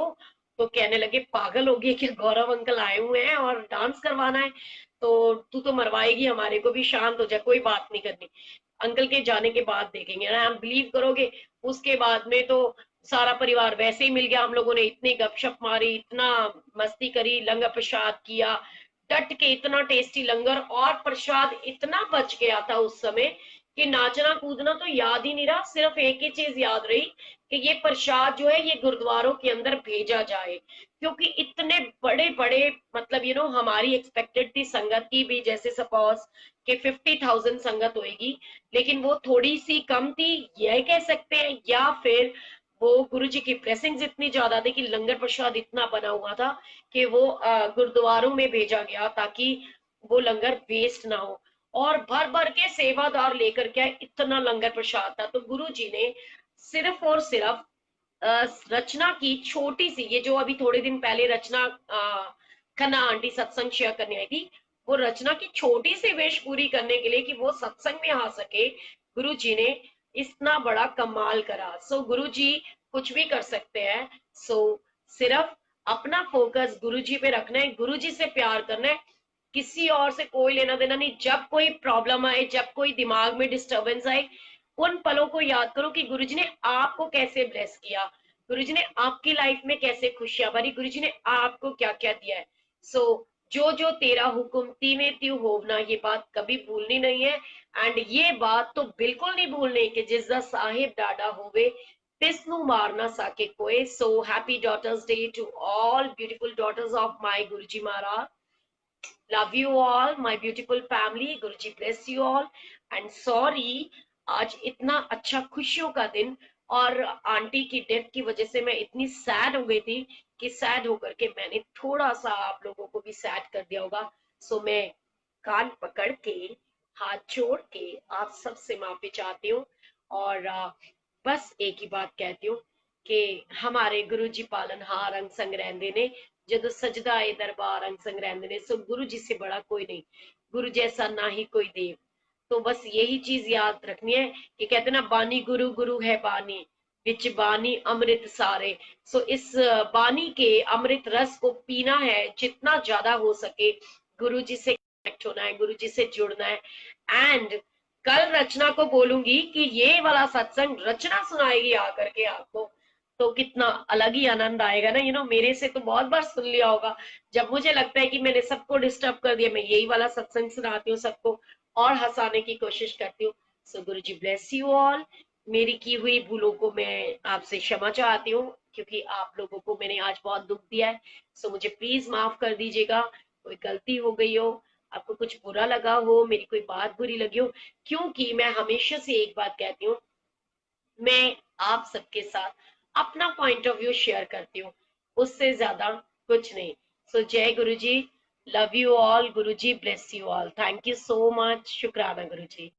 तो कहने लगे पागल हो गए कि गौरव अंकल आए हुए हैं और डांस करवाना है, तो तू तो मरवाएगी हमारे को भी, शांत हो जा, कोई बात नहीं करनी, अंकल के जाने के बाद देखेंगे ना। आप बिलीव करोगे, उसके बाद में तो सारा परिवार वैसे ही मिल गया। हम लोगों ने इतनी गपशप मारी, इतना मस्ती करी, लंगर प्रसाद किया डट के, इतना टेस्टी लंगर। और प्रसाद इतना बच गया था उस समय कि नाचना कूदना तो याद ही नहीं रहा। सिर्फ एक ही चीज याद रही कि ये प्रसाद जो है ये गुरुद्वारों के अंदर भेजा जाए, क्योंकि इतने बड़े बड़े, मतलब हमारी एक्सपेक्टेड थी संगत की भी, जैसे सपोज कि 50,000 संगत होगी, लेकिन वो थोड़ी सी कम थी, यह कह सकते हैं। या फिर वो गुरु जी की ब्लेसिंग्स इतनी ज्यादा थी कि लंगर प्रसाद इतना बना हुआ था कि वो गुरुद्वारों में भेजा गया ताकि वो लंगर वेस्ट ना हो। और भर भर के सेवादार लेकर के आए, इतना लंगर प्रसाद था। तो गुरु जी ने सिर्फ और सिर्फ रचना की छोटी सी, ये जो अभी थोड़े दिन पहले रचना खन्ना आंटी सत्संग शेयर करने आई थी, वो रचना की छोटी सी विश पूरी करने के लिए कि वो सत्संग में आ सके, गुरु जी ने इतना बड़ा कमाल करा। सो गुरु जी कुछ भी कर सकते हैं। सो सिर्फ अपना फोकस गुरु जी पे रखना है, गुरु जी से प्यार करना है, किसी और से कोई लेना देना नहीं। जब कोई प्रॉब्लम आए, जब कोई दिमाग में डिस्टरबेंस आए, उन पलों को याद करो कि गुरुजी ने आपको कैसे ब्लेस किया, गुरुजी ने आपकी लाइफ में कैसे खुशियां भरी, गुरुजी ने आपको क्या क्या दिया है। सो जो जो तेरा हुक्म तीने त्यू होवना, ये बात कभी भूलनी नहीं है। एंड ये बात तो बिल्कुल नहीं भूलनी कि जिसदा साहिब डाडा होवे तिसनु मार ना सके कोई। So happy daughters day to all beautiful daughters of my Guruji Maharaj. Love you all my beautiful family, Guruji bless you all. And sorry, आज इतना अच्छा खुशियों का दिन, और आंटी की डेथ की वजह से मैं इतनी सैड हो गई थी कि सैड होकर के मैंने थोड़ा सा आप लोगों को भी सैड कर दिया होगा। सो मैं कान पकड़ के, हाथ जोड़ के आप सबसे माफी चाहती हूँ। और बस एक ही बात कहती हूँ कि हमारे गुरु जी पालनहार अंग संग रहंदे ने, जदों सजदा ए दरबार अंग संग रहंदे ने। सो गुरु जी से बड़ा कोई नहीं, गुरु जैसा ना ही कोई देव। तो बस यही चीज याद रखनी है कि कहते ना, बानी गुरु गुरु है बानी, विच बानी अमृत सारे। सो इस बानी के अमृत रस को पीना है जितना ज्यादा हो सके, गुरु जी से कनेक्ट होना है, गुरु जी से जुड़ना है। एंड कल रचना को बोलूंगी कि ये वाला सत्संग रचना सुनाएगी आकर के आपको, तो कितना अलग ही आनंद आएगा ना। मेरे से तो बहुत बार सुन लिया होगा, जब मुझे लगता है कि मैंने सबको डिस्टर्ब कर दिया, मैं यही वाला सत्संग सुनाती हूँ सबको और हंसाने की कोशिश करती हूँ। सो गुरु जी ब्लेस यू ऑल। मेरी की हुई भूलों को मैं आपसे क्षमा चाहती हूँ, क्योंकि आप लोगों को मैंने आज बहुत दुख दिया है। सो मुझे प्लीज माफ कर दीजिएगा, कोई गलती हो गई हो, आपको कुछ बुरा लगा हो, मेरी कोई बात बुरी लगी हो। क्योंकि मैं हमेशा से एक बात कहती हूँ, मैं आप सबके साथ अपना पॉइंट ऑफ व्यू शेयर करती हूँ, उससे ज्यादा कुछ नहीं। सो जय गुरु जी, लव यू ऑल, गुरु जी bless you all, thank you so much, शुक्राना गुरु जी।